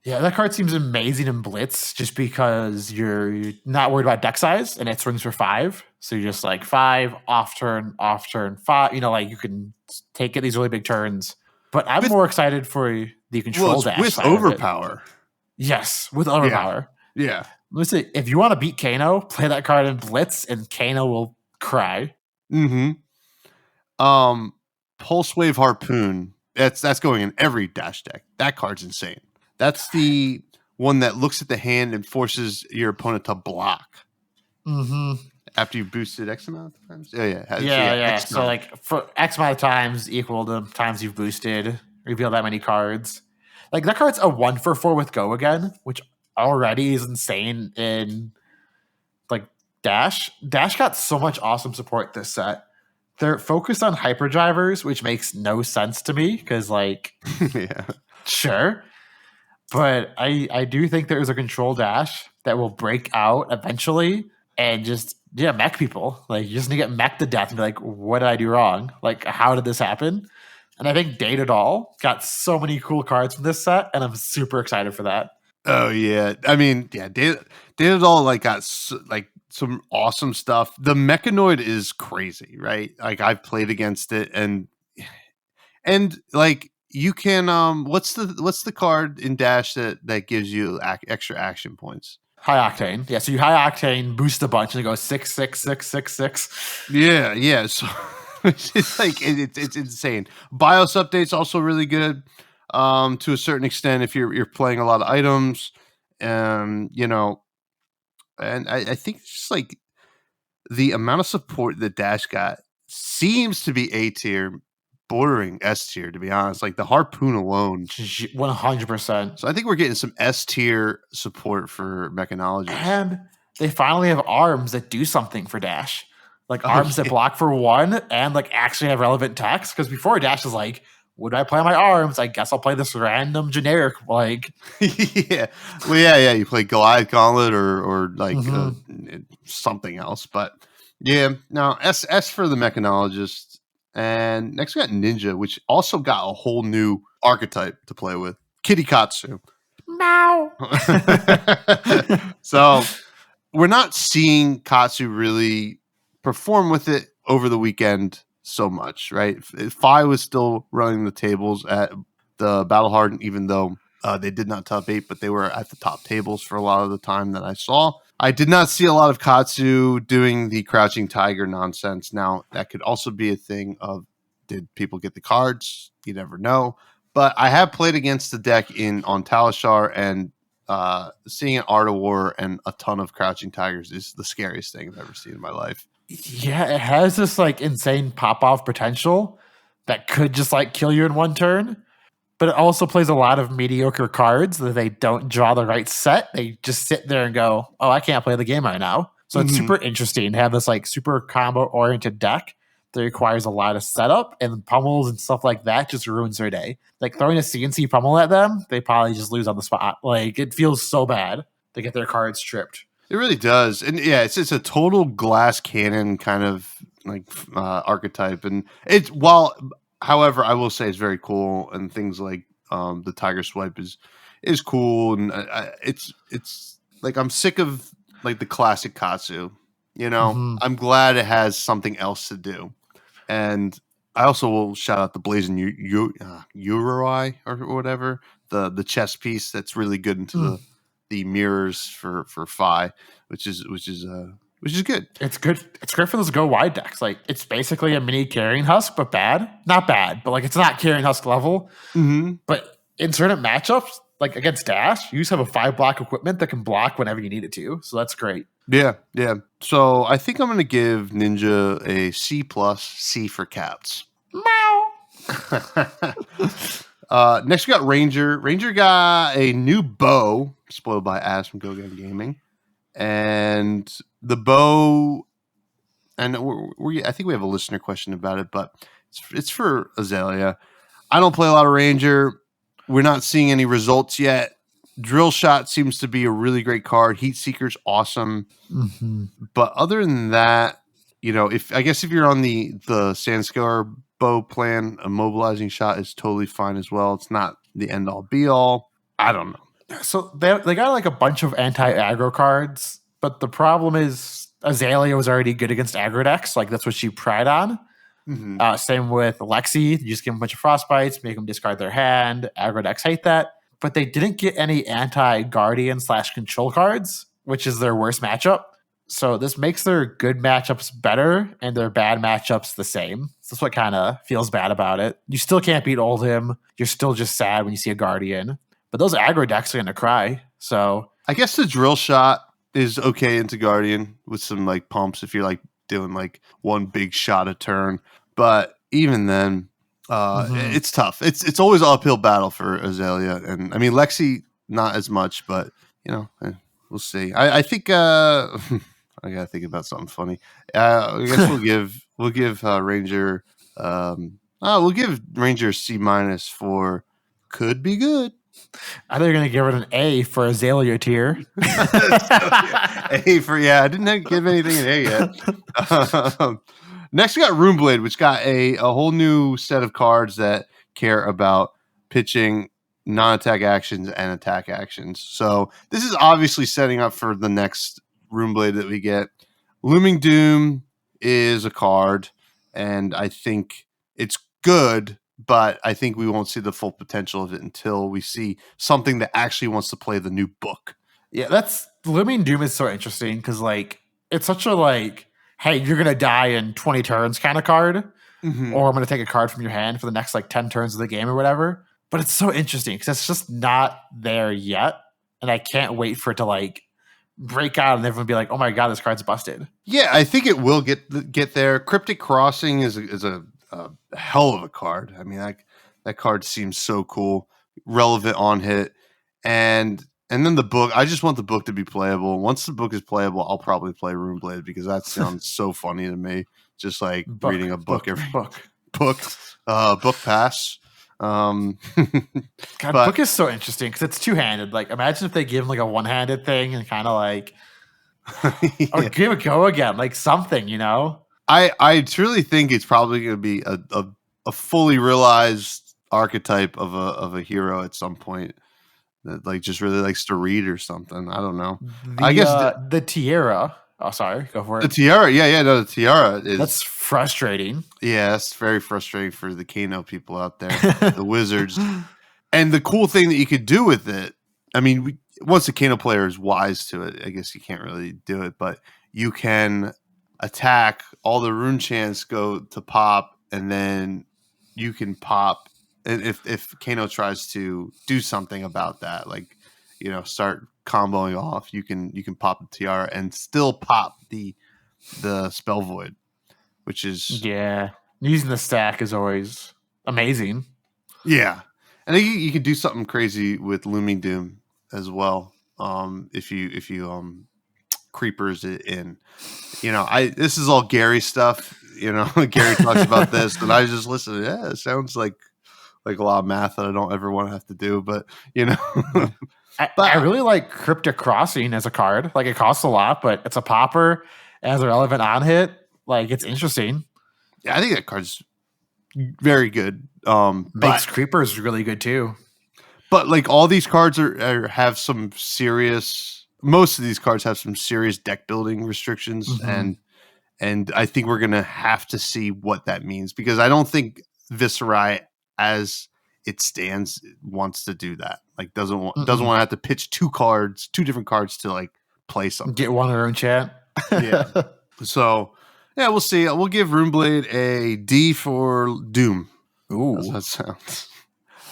Yeah, that card seems amazing in Blitz just because you're not worried about deck size and it swings for 5. So you're just like 5, off turn, 5. You know, like you can take it these really big turns. But I'm more excited for the control dash with side of it. overpower. Yes, with overpower. Yeah. Listen, if you want to beat Kano, play that card in Blitz and Kano will cry. Pulse Wave Harpoon. That's going in every dash deck. That card's insane. That's the one that looks at the hand and forces your opponent to block. After you boosted X amount of times? Yeah. So like for X amount of times equal to times you've boosted, reveal that many cards. Like that card's a 1-for-4 with Go Again, which already is insane in like Dash. Dash got so much awesome support this set. They're focused on hyperdrivers, which makes no sense to me because like sure. But I do think there is a control dash that will break out eventually and just mech people. Like you're just gonna get mech to death and be like, what did I do wrong? Like how did this happen? And I think Date It All got so many cool cards from this set, and I'm super excited for that. Oh yeah, I mean, Date It All like got like some awesome stuff. The Mechanoid is crazy, right? Like I've played against it, and like you can what's the card in Dash that gives you extra action points? High Octane. Yeah, so you High Octane, boost a bunch, and it goes 6, 6, 6, 6, 6. Yeah. So it's like it's insane. BIOS update's also really good to a certain extent if you're playing a lot of items. You know, and I think just like the amount of support that Dash got seems to be A tier, bordering S tier, to be honest. Like the Harpoon alone, 100%. So I think we're getting some S tier support for Mechanology. And they finally have arms that do something for Dash. Like arms that block for 1 and like actually have relevant text. Because before Dash was like, would I play my arms? I guess I'll play this random generic like yeah. Well, yeah. You play Goliath Gauntlet or like something else. But yeah, no, S for the Mechanologist. And next we got Ninja, which also got a whole new archetype to play with. Kitty Katsu. Meow. So we're not seeing Katsu really perform with it over the weekend so much, right? Fi was still running the tables at the Battle Hardened, even though they did not top 8, but they were at the top tables for a lot of the time that I saw. I did not see a lot of Katsu doing the Crouching Tiger nonsense. Now, that could also be a thing of, did people get the cards? You never know. But I have played against the deck on Talishar, and seeing an Art of War and a ton of Crouching Tigers is the scariest thing I've ever seen in my life. Yeah, it has this like insane pop-off potential that could just like kill you in one turn. But it also plays a lot of mediocre cards that they don't draw the right set. They just sit there and go, oh, I can't play the game right now. So it's super interesting to have this like super combo-oriented deck that requires a lot of setup, and pummels and stuff like that just ruins their day. Like throwing a CNC pummel at them, they probably just lose on the spot. Like it feels so bad to get their cards tripped. It really does. And yeah, it's a total glass cannon kind of like archetype. And however, I will say it's very cool, and things like the Tiger Swipe is cool, and it's like I'm sick of like the classic Katsu. You know, I'm glad it has something else to do, and I also will shout out the Blazing Uroi or whatever, the chess piece that's really good into the mirrors for Fi, which is good. It's good. It's great for those go wide decks. Like it's basically a mini Carrying Husk, but bad. Not bad, but like it's not Carrying Husk level. But in certain matchups, like against Dash, you just have a 5-block equipment that can block whenever you need it to. So that's great. Yeah. So I think I'm going to give Ninja a C+ for cats. Meow. Next we got Ranger. Ranger got a new bow, spoiled by As from GoGam Gaming, and the bow. And I think we have a listener question about it, but it's for Azalea. I don't play a lot of Ranger. We're not seeing any results yet. Drill Shot seems to be a really great card. Heat Seeker's awesome, but other than that, you know, if you're on the Sandscar bow plan, a mobilizing shot is totally fine as well. It's not the end all be all. I don't know. So they got like a bunch of anti-aggro cards, but the problem is Azalea was already good against aggro decks. Like that's what she pried on. Same with Lexi. You just give them a bunch of frostbites, make them discard their hand. Aggro decks hate that. But they didn't get any anti-guardian / control cards, which is their worst matchup. So this makes their good matchups better and their bad matchups the same. So that's what kind of feels bad about it. You still can't beat Oldhim. You're still just sad when you see a Guardian. But those aggro decks are going to cry. So I guess the drill shot is okay into Guardian with some like pumps if you're like doing like one big shot a turn. But even then, it's tough. It's always an uphill battle for Azalea. And I mean, Lexi, not as much, but you know, we'll see. I think I gotta think about something funny. I guess we'll give Ranger we'll give Ranger C- for could be good. I think you're gonna give it an A for Azalea tier. A for I didn't give anything an A yet. Next we got Runeblade, which got a whole new set of cards that care about pitching non-attack actions and attack actions. So this is obviously setting up for the next Runeblade that we get. Looming Doom is a card, and I think it's good, but I think we won't see the full potential of it until we see something that actually wants to play the new book. Yeah, that's Looming Doom is so interesting because like it's such a like, hey, you're gonna die in 20 turns kind of card, or I'm gonna take a card from your hand for the next like 10 turns of the game or whatever. But it's so interesting because it's just not there yet, and I can't wait for it to like break out and everyone be like, "Oh my god, this card's busted." Yeah, I think it will get there. Cryptic Crossing is a hell of a card. I mean, that card seems so cool, relevant on hit, and then the book. I just want the book to be playable. Once the book is playable, I'll probably play Runeblade because that sounds so funny to me. Just like reading a book every book pass. God, book is so interesting because it's two-handed. Like, imagine if they give him like a one-handed thing and kind of like, or give it a go again, like something, you know. I truly think it's probably going to be a fully realized archetype of a hero at some point that like just really likes to read or something. I don't know. I guess the tiara. Oh, sorry. Go for it. The tiara. No, the tiara is. That's frustrating. Yeah, that's very frustrating for the Kano people out there, the wizards. And the cool thing that you could do with it, I mean, once a Kano player is wise to it, I guess you can't really do it, but you can attack, all the rune chants go to pop, and then you can pop. And if Kano tries to do something about that, like, you know, start comboing off, you can pop the tiara and still pop the spell void, which is using the stack is always amazing. Yeah, and I think you can do something crazy with Looming Doom as well. If you creepers it in, you know, this is all Gary stuff. You know, Gary talks about this, and I just listen. Yeah, it sounds like a lot of math that I don't ever want to have to do, but you know. I really like Cryptic Crossing as a card. Like, it costs a lot, but it's a popper. It has a relevant on hit. Like, it's interesting. Yeah, I think that card's very good. Makes creepers really good too. But like all these cards have some serious. Most of these cards have some serious deck building restrictions, and I think we're gonna have to see what that means because I don't think Viserai as it stands wants to do that. Like doesn't want to have to pitch two different cards to like play something. Get one in our own chat. Yeah. So yeah, we'll see. We'll give Runeblade a D for Doom. Ooh, that sounds.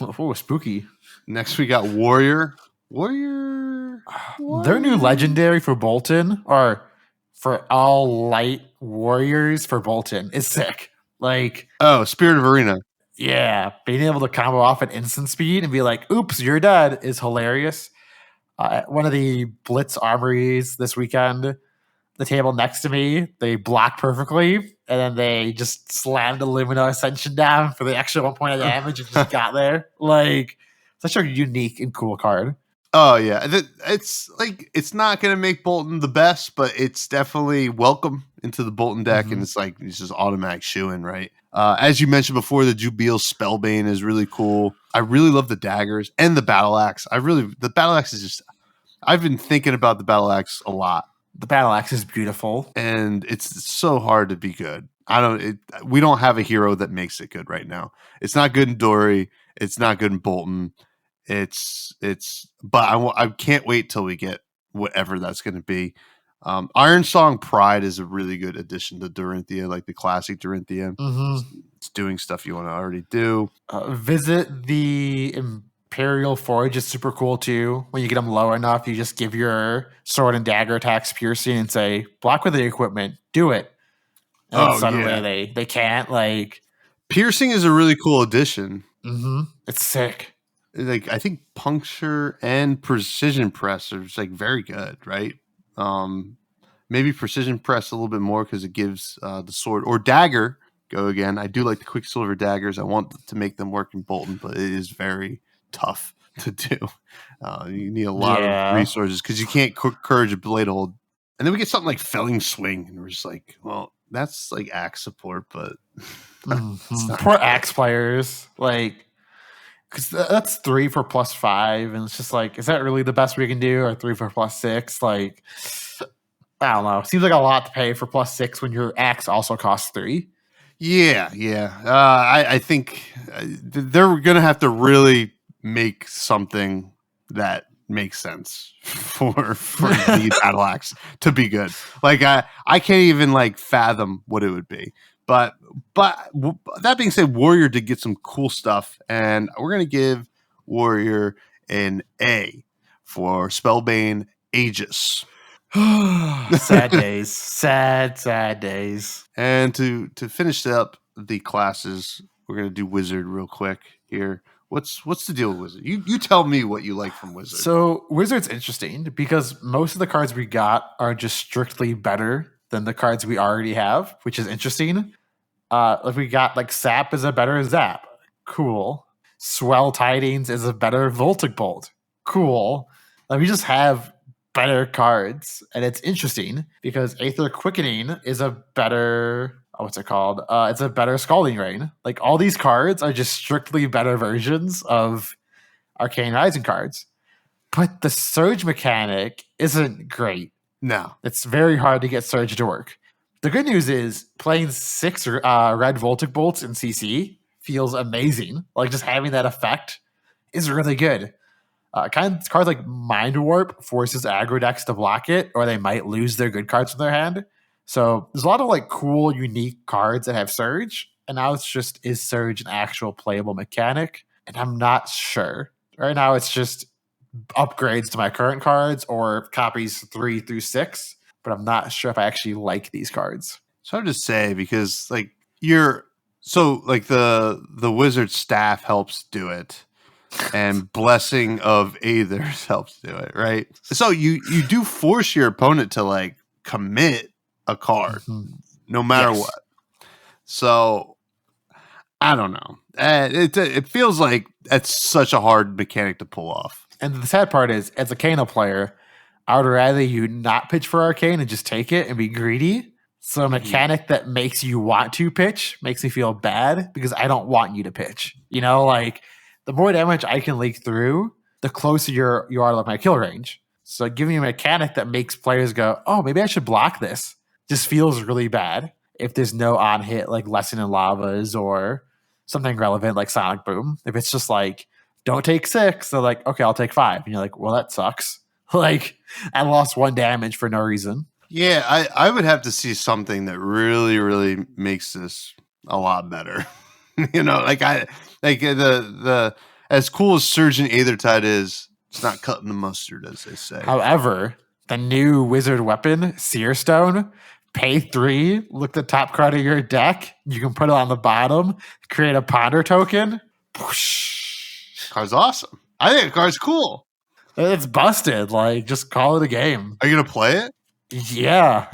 Oh, spooky. Next we got Warrior. Their new legendary for Bolton, or for all light warriors for Bolton, is sick. Like, Spirit of Arena. Yeah, being able to combo off at instant speed and be like, oops, you're dead is hilarious. One of the Blitz armories this weekend, the table next to me, they blocked perfectly, and then they just slammed the Lumina Ascension down for the extra 1 point of damage and just got there. Like, such a unique and cool card. Oh, yeah. It's like, it's not going to make Bolton the best, but it's definitely welcome into the Bolton deck, and it's just automatic shoo-in, right? As you mentioned before, the Jubil Spellbane is really cool. I really love the daggers and the Battle Axe. The Battle Axe is just, I've been thinking about the Battle Axe a lot. The Battle Axe is beautiful. And it's so hard to be good. We don't have a hero that makes it good right now. It's not good in Dory. It's not good in Bolton. But I can't wait till we get whatever that's going to be. Iron Song Pride is a really good addition to Dorinthia, like the classic Dorinthia. It's doing stuff you want to already do. Visit the Imperial Forge is super cool too. When you get them low enough, you just give your sword and dagger attacks piercing and say, block with the equipment, do it. And suddenly they can't. Like, piercing is a really cool addition. It's sick. Like, I think puncture and precision press are just like very good, right? Maybe precision press a little bit more because it gives the sword or dagger go again. I do like the Quicksilver daggers. I want to make them work in Bolton, but it is very tough to do. You need a lot of resources because you can't courage a blade hold. And then we get something like Felling Swing, and we're just like, well, that's like axe support, but poor axe players, like, because that's 3 for +5, and it's just like, is that really the best we can do? Or 3 for +6? Like, I don't know. Seems like a lot to pay for +6 when your axe also costs 3. Yeah. I think they're gonna have to really make something that makes sense for the battle axe to be good. Like I can't even like fathom what it would be. But that being said, Warrior did get some cool stuff, and we're gonna give Warrior an A for Spellbane Aegis. Sad days. Sad days. And to finish up the classes, we're gonna do Wizard real quick here. What's the deal with Wizard? You tell me what you like from Wizard. So Wizard's interesting because most of the cards we got are just strictly better than the cards we already have, which is interesting. Like we got like Sap is a better Zap. Cool. Swell Tidings is a better Voltic Bolt. Cool. Like we just have better cards, and it's interesting because Aether Quickening is a better what's it called? It's a better Scalding Rain. Like all these cards are just strictly better versions of Arcane Rising cards. But the Surge mechanic isn't great. No. It's very hard to get Surge to work. The good news is playing 6 red Voltic Bolts in CC feels amazing. Like just having that effect is really good. Cards like Mind Warp forces aggro decks to block it, or they might lose their good cards from their hand. So there's a lot of like cool, unique cards that have Surge, and now it's just, is Surge an actual playable mechanic? And I'm not sure. Right now it's just upgrades to my current cards or copies 3 through 6, but I'm not sure if I actually like these cards. It's hard to say because like the Wizard staff helps do it. And Blessing of Aethers helps do it, right? So you do force your opponent to like commit a card, no matter what. So I don't know. It feels like it's such a hard mechanic to pull off. And the sad part is, as a Kano player, I would rather you not pitch for Arcane and just take it and be greedy. So a mechanic that makes you want to pitch makes me feel bad because I don't want you to pitch. You know, like the more damage I can leak through, the closer you are to my kill range. So giving a mechanic that makes players go, oh, maybe I should block this, just feels really bad if there's no on hit like Lesson in Lavas or something relevant like Sonic Boom. If it's just like, don't take 6, they're like, okay, I'll take 5. And you're like, well, that sucks. Like, I lost 1 damage for no reason. Yeah, I would have to see something that really, really makes this a lot better. You know, like the as cool as Surgeon Aethertide is, it's not cutting the mustard, as they say. However, the new wizard weapon, Seer Stone, pay 3, look the top card of your deck, you can put it on the bottom, create a ponder token. Whoosh. Card's awesome. I think the card's cool. It's busted. Like, just call it a game. Are you gonna play it? Yeah.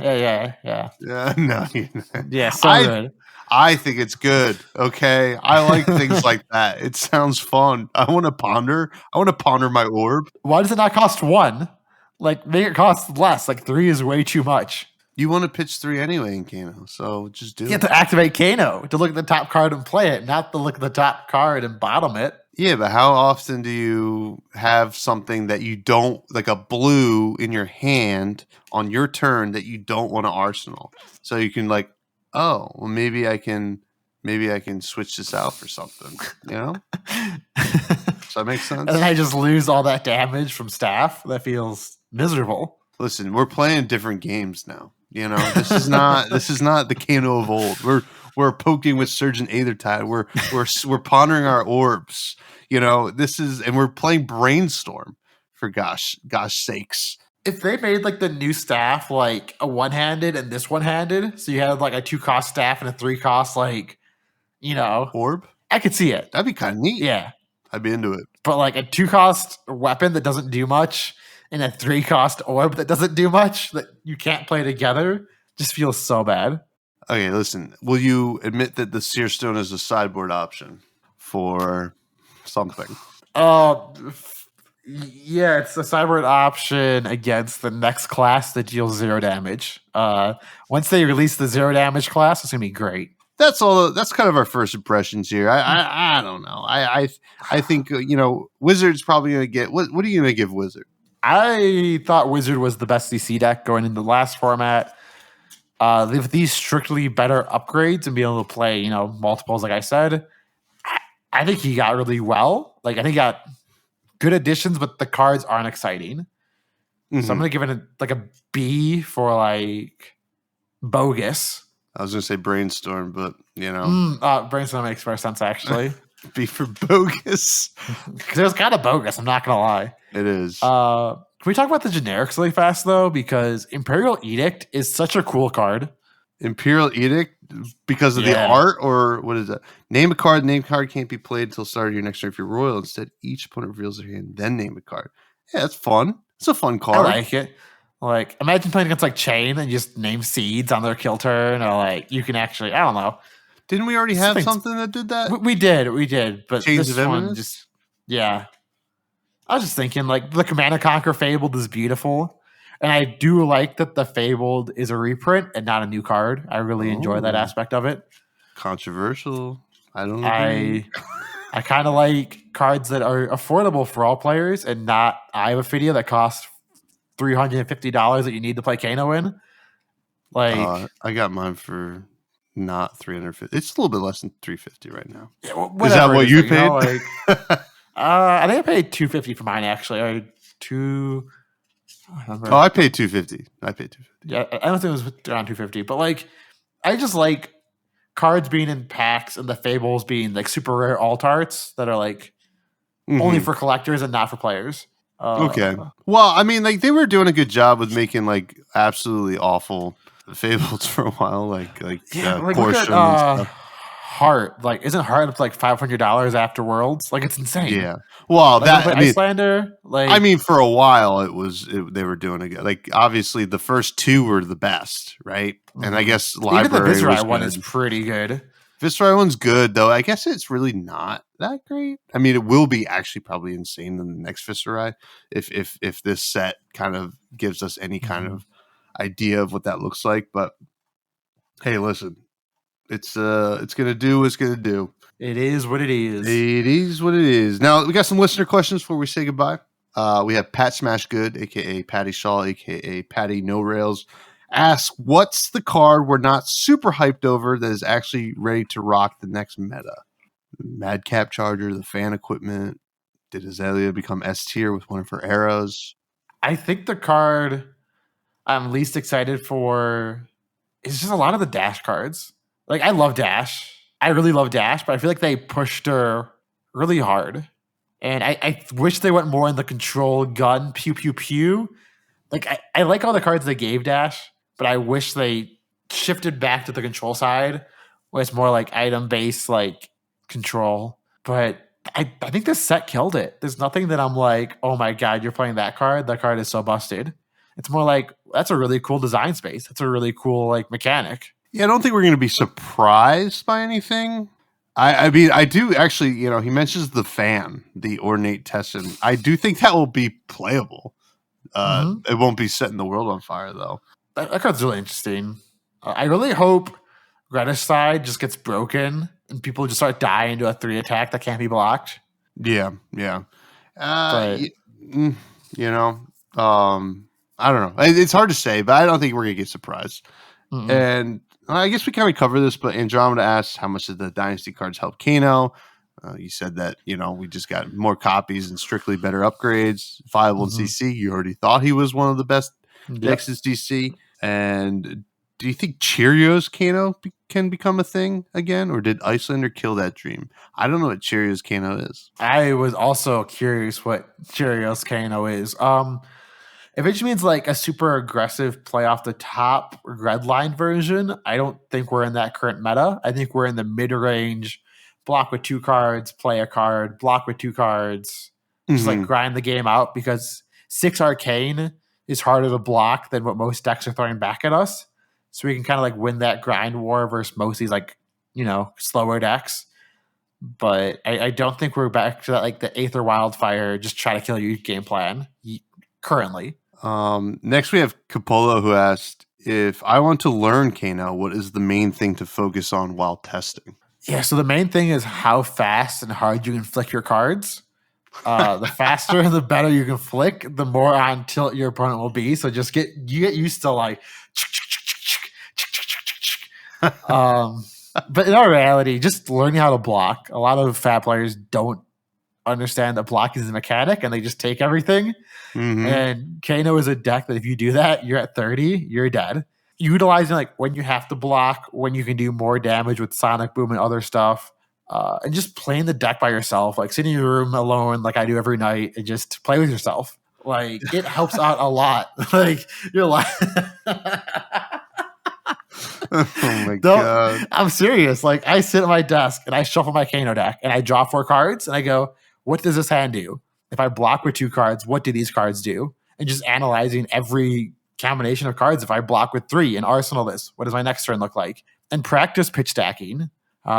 No, you're not. Yeah, good. I think it's good. Okay, I like things like that. It sounds fun. I want to ponder my orb. Why does it not cost 1? Like, make it cost less. Like 3 is way too much. You want to pitch 3 anyway in Kano, so just do You have it. to activate Kano to look at the top card and play it, not to look at the top card and bottom it. Yeah, but how often do you have something that you don't, like a blue in your hand on your turn that you don't want to arsenal? So you can like, oh, well maybe I can switch this out for something, you know? Does that make sense? And then I just lose all that damage from staff. That feels miserable. Listen, we're playing different games now. You know, this is not the Kano of old. We're poking with Surgeon Aethertide. We're pondering our orbs. You know, and we're playing Brainstorm for gosh sakes. If they made like the new staff like a one-handed and this one-handed, so you had like a 2-cost staff and a 3-cost like, you know, Orb? I could see it. That'd be kind of neat. Yeah. I'd be into it. But like a 2-cost weapon that doesn't do much and a 3-cost orb that doesn't do much that you can't play together just feels so bad. Okay, listen. Will you admit that the Seer Stone is a sideboard option for something? Yeah, it's a sideboard option against the next class that deals 0 damage. Once they release the 0 damage class, it's gonna be great. That's all. That's kind of our first impressions here. I don't know. I think Wizard's probably gonna get what are you gonna give Wizard? I thought Wizard was the best CC deck going into the last format. With these strictly better upgrades and being able to play, multiples, like I said, I think he got really well. Like, I think he got good additions, but the cards aren't exciting. Mm-hmm. So I'm going to give it a B for, like, bogus. I was going to say Brainstorm, but, Brainstorm makes more sense, actually. B for bogus. Because it was kind of bogus, I'm not going to lie. It is. Can we talk about the generics really fast, though? Because Imperial Edict is such a cool card. Imperial Edict? Because of the art? Or what is that? Name a card. Name card can't be played until start of your next turn if you're royal. Instead, each opponent reveals their hand, then name a card. Yeah, that's fun. It's a fun card. I like it. Like, imagine playing against, like, Chain and just name seeds on their kill turn. Or, like, you can actually, I don't know. Didn't we already have something that did that? We did. But Chains this of one Eminence? just, yeah. I was just thinking, like, the Command and Conquer Fabled is beautiful. And I do like that the Fabled is a reprint and not a new card. I really enjoy that aspect of it. Controversial. I don't know. I kind of like cards that are affordable for all players and not I have a video that costs $350 that you need to play Kano in. Like, I got mine for not $350. It's a little bit less than $350 right now. Yeah, is that what you paid? I think I paid $250 for mine actually. I paid $250. Yeah, I don't think it was around $250, but like, I just like cards being in packs and the Fables being like super rare alt arts that are like only for collectors and not for players. Okay. Well, I mean, like they were doing a good job with making like absolutely awful Fables for a while, like Portion and stuff. Heart, like, isn't Heart up to like $500 after Worlds? Like, it's insane. Yeah. Well, like, Icelander, like, I mean, for a while they were doing it. Like, obviously, the first 2 were the best, right? And I guess Library even the Viserai one is pretty good. Viserai one's good, though. I guess it's really not that great. I mean, it will be actually probably insane in the next Viserai if this set kind of gives us any kind of idea of what that looks like. But hey, listen. It's gonna do what it's gonna do. It is what it is. It is what it is. Now we got some listener questions before we say goodbye. We have Pat Smash Good, aka Patty Shaw, aka Patty No Rails, asks, "What's the card we're not super hyped over that is actually ready to rock the next meta? Madcap Charger, the fan equipment. Did Azalea become S tier with one of her arrows?" I think the card I'm least excited for is just a lot of the Dash cards. Like, I love Dash. I really love Dash, but I feel like they pushed her really hard. And I wish they went more in the control gun, pew, pew, pew. Like, I like all the cards they gave Dash, but I wish they shifted back to the control side, where it's more like item-based, like, control. But I think this set killed it. There's nothing that I'm like, oh my God, you're playing that card? That card is so busted. It's more like, that's a really cool design space. That's a really cool, like, mechanic. Yeah, I don't think we're going to be surprised by anything. I mean, I do actually, he mentions the fan, the ornate Tessin. I do think that will be playable. It won't be setting the world on fire, though. That card's really interesting. I really hope Regicide just gets broken and people just start dying to a 3 attack that can't be blocked. Yeah. But You know, I don't know. It's hard to say, but I don't think we're gonna get surprised. And I guess we kind of cover this, but Andromeda asks, how much did the Dynasty cards help Kano? You said that, we just got more copies and strictly better upgrades. Viable in CC. You already thought he was one of the best decks in CC. And do you think Cheerios Kano can become a thing again? Or did Icelander kill that dream? I don't know what Cheerios Kano is. I was also curious what Cheerios Kano is. If it just means like a super aggressive play off the top red line version, I don't think we're in that current meta. I think we're in the mid-range block with 2 cards, play a card, block with 2 cards, just like grind the game out, because 6 arcane is harder to block than what most decks are throwing back at us. So we can kind of like win that grind war versus most of these like, slower decks. But I don't think we're back to that, like the Aether Wildfire, just try to kill you game plan currently. Next we have Capolo, who asked, if I want to learn Kano, what is the main thing to focus on while testing? Yeah, so the main thing is how fast and hard you can flick your cards. The faster and the better you can flick, the more on tilt your opponent will be. So just get used to like but in our reality, just learning how to block. A lot of fat players don't understand that blocking is a mechanic and they just take everything. And Kano is a deck that if you do that, you're at 30, you're dead. Utilizing like when you have to block, when you can do more damage with Sonic Boom and other stuff, and just playing the deck by yourself, like sitting in your room alone, like I do every night, and just play with yourself. Like it helps out a lot. Like you're like, oh my god, I'm serious. Like I sit at my desk and I shuffle my Kano deck and I draw 4 cards and I go, what does this hand do? If I block with 2 cards, what do these cards do? And just analyzing every combination of cards. If I block with 3 and arsenal this, what does my next turn look like? And practice pitch stacking.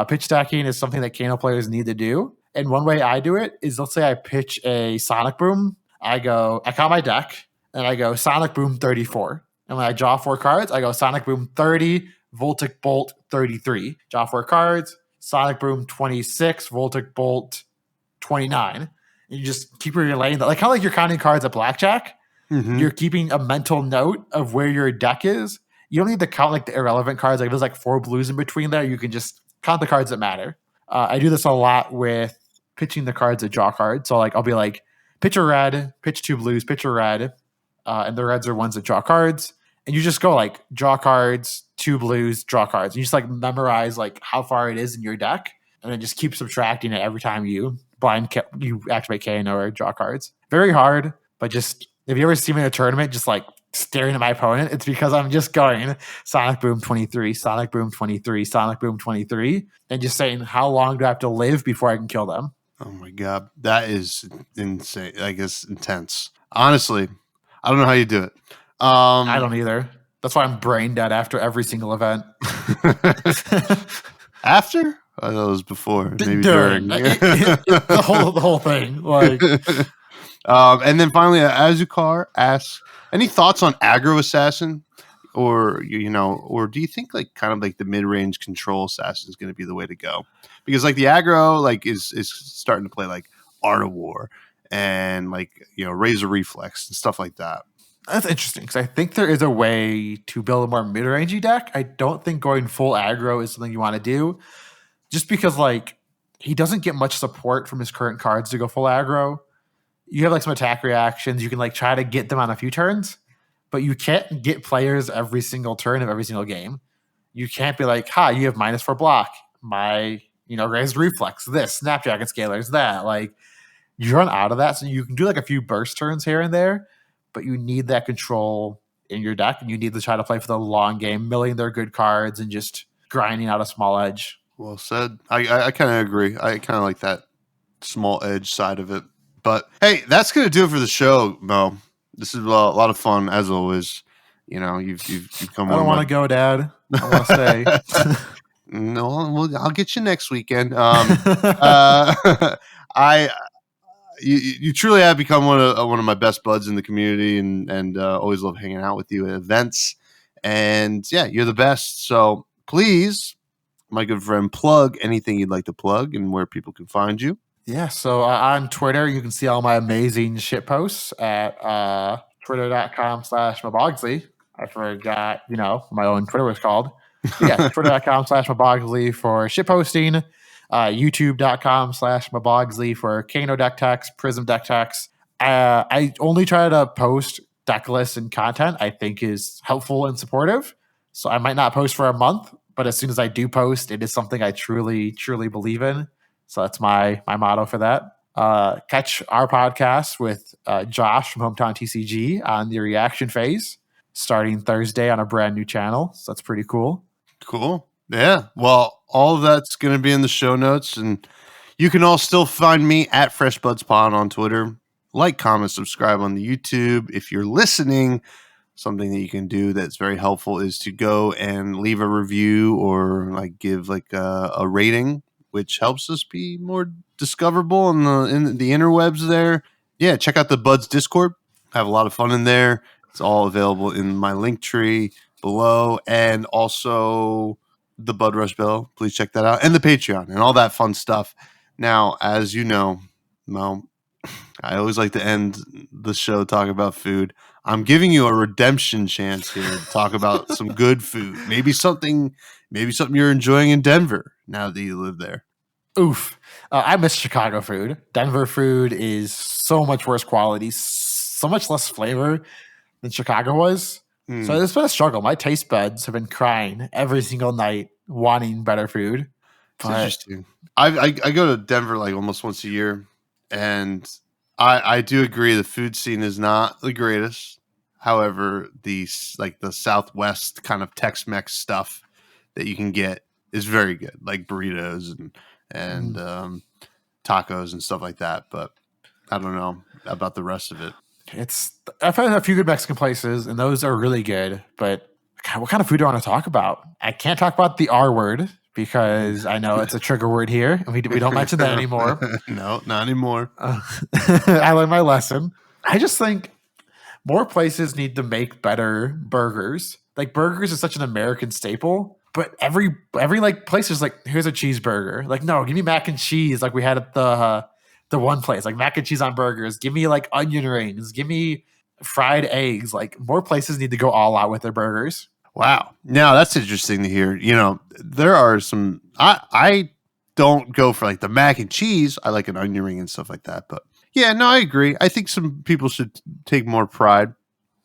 Pitch stacking is something that Kano players need to do. And one way I do it is, let's say I pitch a Sonic Boom. I count my deck and I go Sonic Boom 34. And when I draw 4 cards, I go Sonic Boom 30, Voltic Bolt 33. Draw 4 cards, Sonic Boom 26, Voltic Bolt 29. And you just keep relaying that. Like how like you're counting cards at blackjack. You're keeping a mental note of where your deck is. You don't need to count like the irrelevant cards. Like there's like 4 blues in between there. You can just count the cards that matter. I do this a lot with pitching the cards that draw cards. So like I'll be like, pitch a red, pitch 2 blues, pitch a red. And the reds are ones that draw cards. And you just go like draw cards, 2 blues, draw cards. You just like memorize like how far it is in your deck. And then just keep subtracting it every time you activate Kano or draw cards. Very hard, but just if you ever see me in a tournament just like staring at my opponent, it's because I'm just going Sonic Boom 23, Sonic Boom 23, Sonic Boom 23, and just saying how long do I have to live before I can kill them. Oh my god, that is insane. I guess intense. Honestly, I don't know how you do it. I don't either. That's why I'm brain dead after every single event. After? I thought it was before. Maybe during. during. the whole thing. Like, and then finally, Azukar asks, any thoughts on aggro assassin, or or do you think like kind of like the mid range control assassin is going to be the way to go? Because like the aggro like is starting to play like Art of War and like Razor Reflex and stuff like that. That's interesting because I think there is a way to build a more mid rangey deck. I don't think going full aggro is something you want to do, just because like he doesn't get much support from his current cards to go full aggro. You have like some attack reactions. You can like try to get them on a few turns, but you can't get players every single turn of every single game. You can't be like, you have -4 block. My, raised reflex, this, Snapdragon Scalers, that. Like, you run out of that. So you can do like a few burst turns here and there, but you need that control in your deck, and you need to try to play for the long game, milling their good cards and just grinding out a small edge. Well said. I kind of agree. I kind of like that small edge side of it. But hey, that's going to do it for the show, Mo. This is a lot of fun, as always. You've come. I don't want to go, Dad. I want to stay. No, well, I'll get you next weekend. You truly have become one of my best buds in the community, and always love hanging out with you at events. And yeah, you're the best. So please, my good friend, plug anything you'd like to plug and where people can find you. Yeah, so on Twitter, you can see all my amazing shit posts at twitter.com/MoBogsly. I forgot, my own Twitter was called. But yeah, twitter.com/MoBogsly for shit posting, youtube.com/MoBogsly for Kano deck techs, Prism deck techs. I only try to post deck lists and content I think is helpful and supportive. So I might not post for a month, but as soon as I do post, it is something I truly, truly believe in. So that's my motto for that. Catch our podcast with Josh from Hometown TCG on the reaction phase starting Thursday on a brand new channel. So that's pretty cool. Cool. Yeah. Well, all of that's going to be in the show notes. And you can all still find me at FreshBudsPod on Twitter. Like, comment, subscribe on the YouTube. If you're listening, something that you can do that's very helpful is to go and leave a review or give a rating, which helps us be more discoverable in the interwebs there. Yeah, check out the Buds Discord. Have a lot of fun in there. It's all available in my link tree below, and also the Bud Rush Bell. Please check that out, and the Patreon and all that fun stuff. Now, as you know, Mo, I always like to end the show talking about food. I'm giving you a redemption chance here to talk about some good food. Maybe something you're enjoying in Denver now that you live there. Oof. I miss Chicago food. Denver food is so much worse quality, so much less flavor than Chicago was. So it's been a struggle. My taste buds have been crying every single night, wanting better food. It's interesting. I go to Denver almost once a year, and I do agree the food scene is not the greatest. However, the Southwest kind of Tex-Mex stuff that you can get is very good, like burritos and tacos and stuff like that. But I don't know about the rest of it. I've had a few good Mexican places, and those are really good. But God, what kind of food do I want to talk about? I can't talk about the R word because I know it's a trigger word here, and we don't mention that anymore. No, not anymore. I learned my lesson. I just think more places need to make better burgers. Burgers is such an American staple, but every place is here's a cheeseburger. No, give me mac and cheese like we had at the one place, mac and cheese on burgers. Give me onion rings. Give me fried eggs. More places need to go all out with their burgers. Wow. Now that's interesting to hear. There are some, I don't go for the mac and cheese. I like an onion ring and stuff like that. But yeah, no, I agree. I think some people should take more pride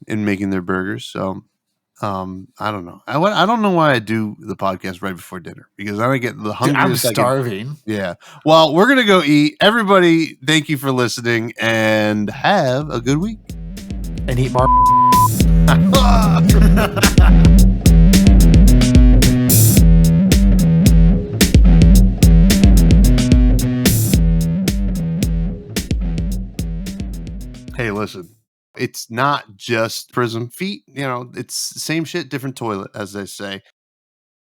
in making their burgers. So I don't know. I don't know why I do the podcast right before dinner, because I don't get the hungriest. I'm starving. Yeah. Well, we're going to go eat. Everybody, thank you for listening and have a good week. And eat more. Hey, listen. It's not just Prism feet. It's the same shit, different toilet, as they say.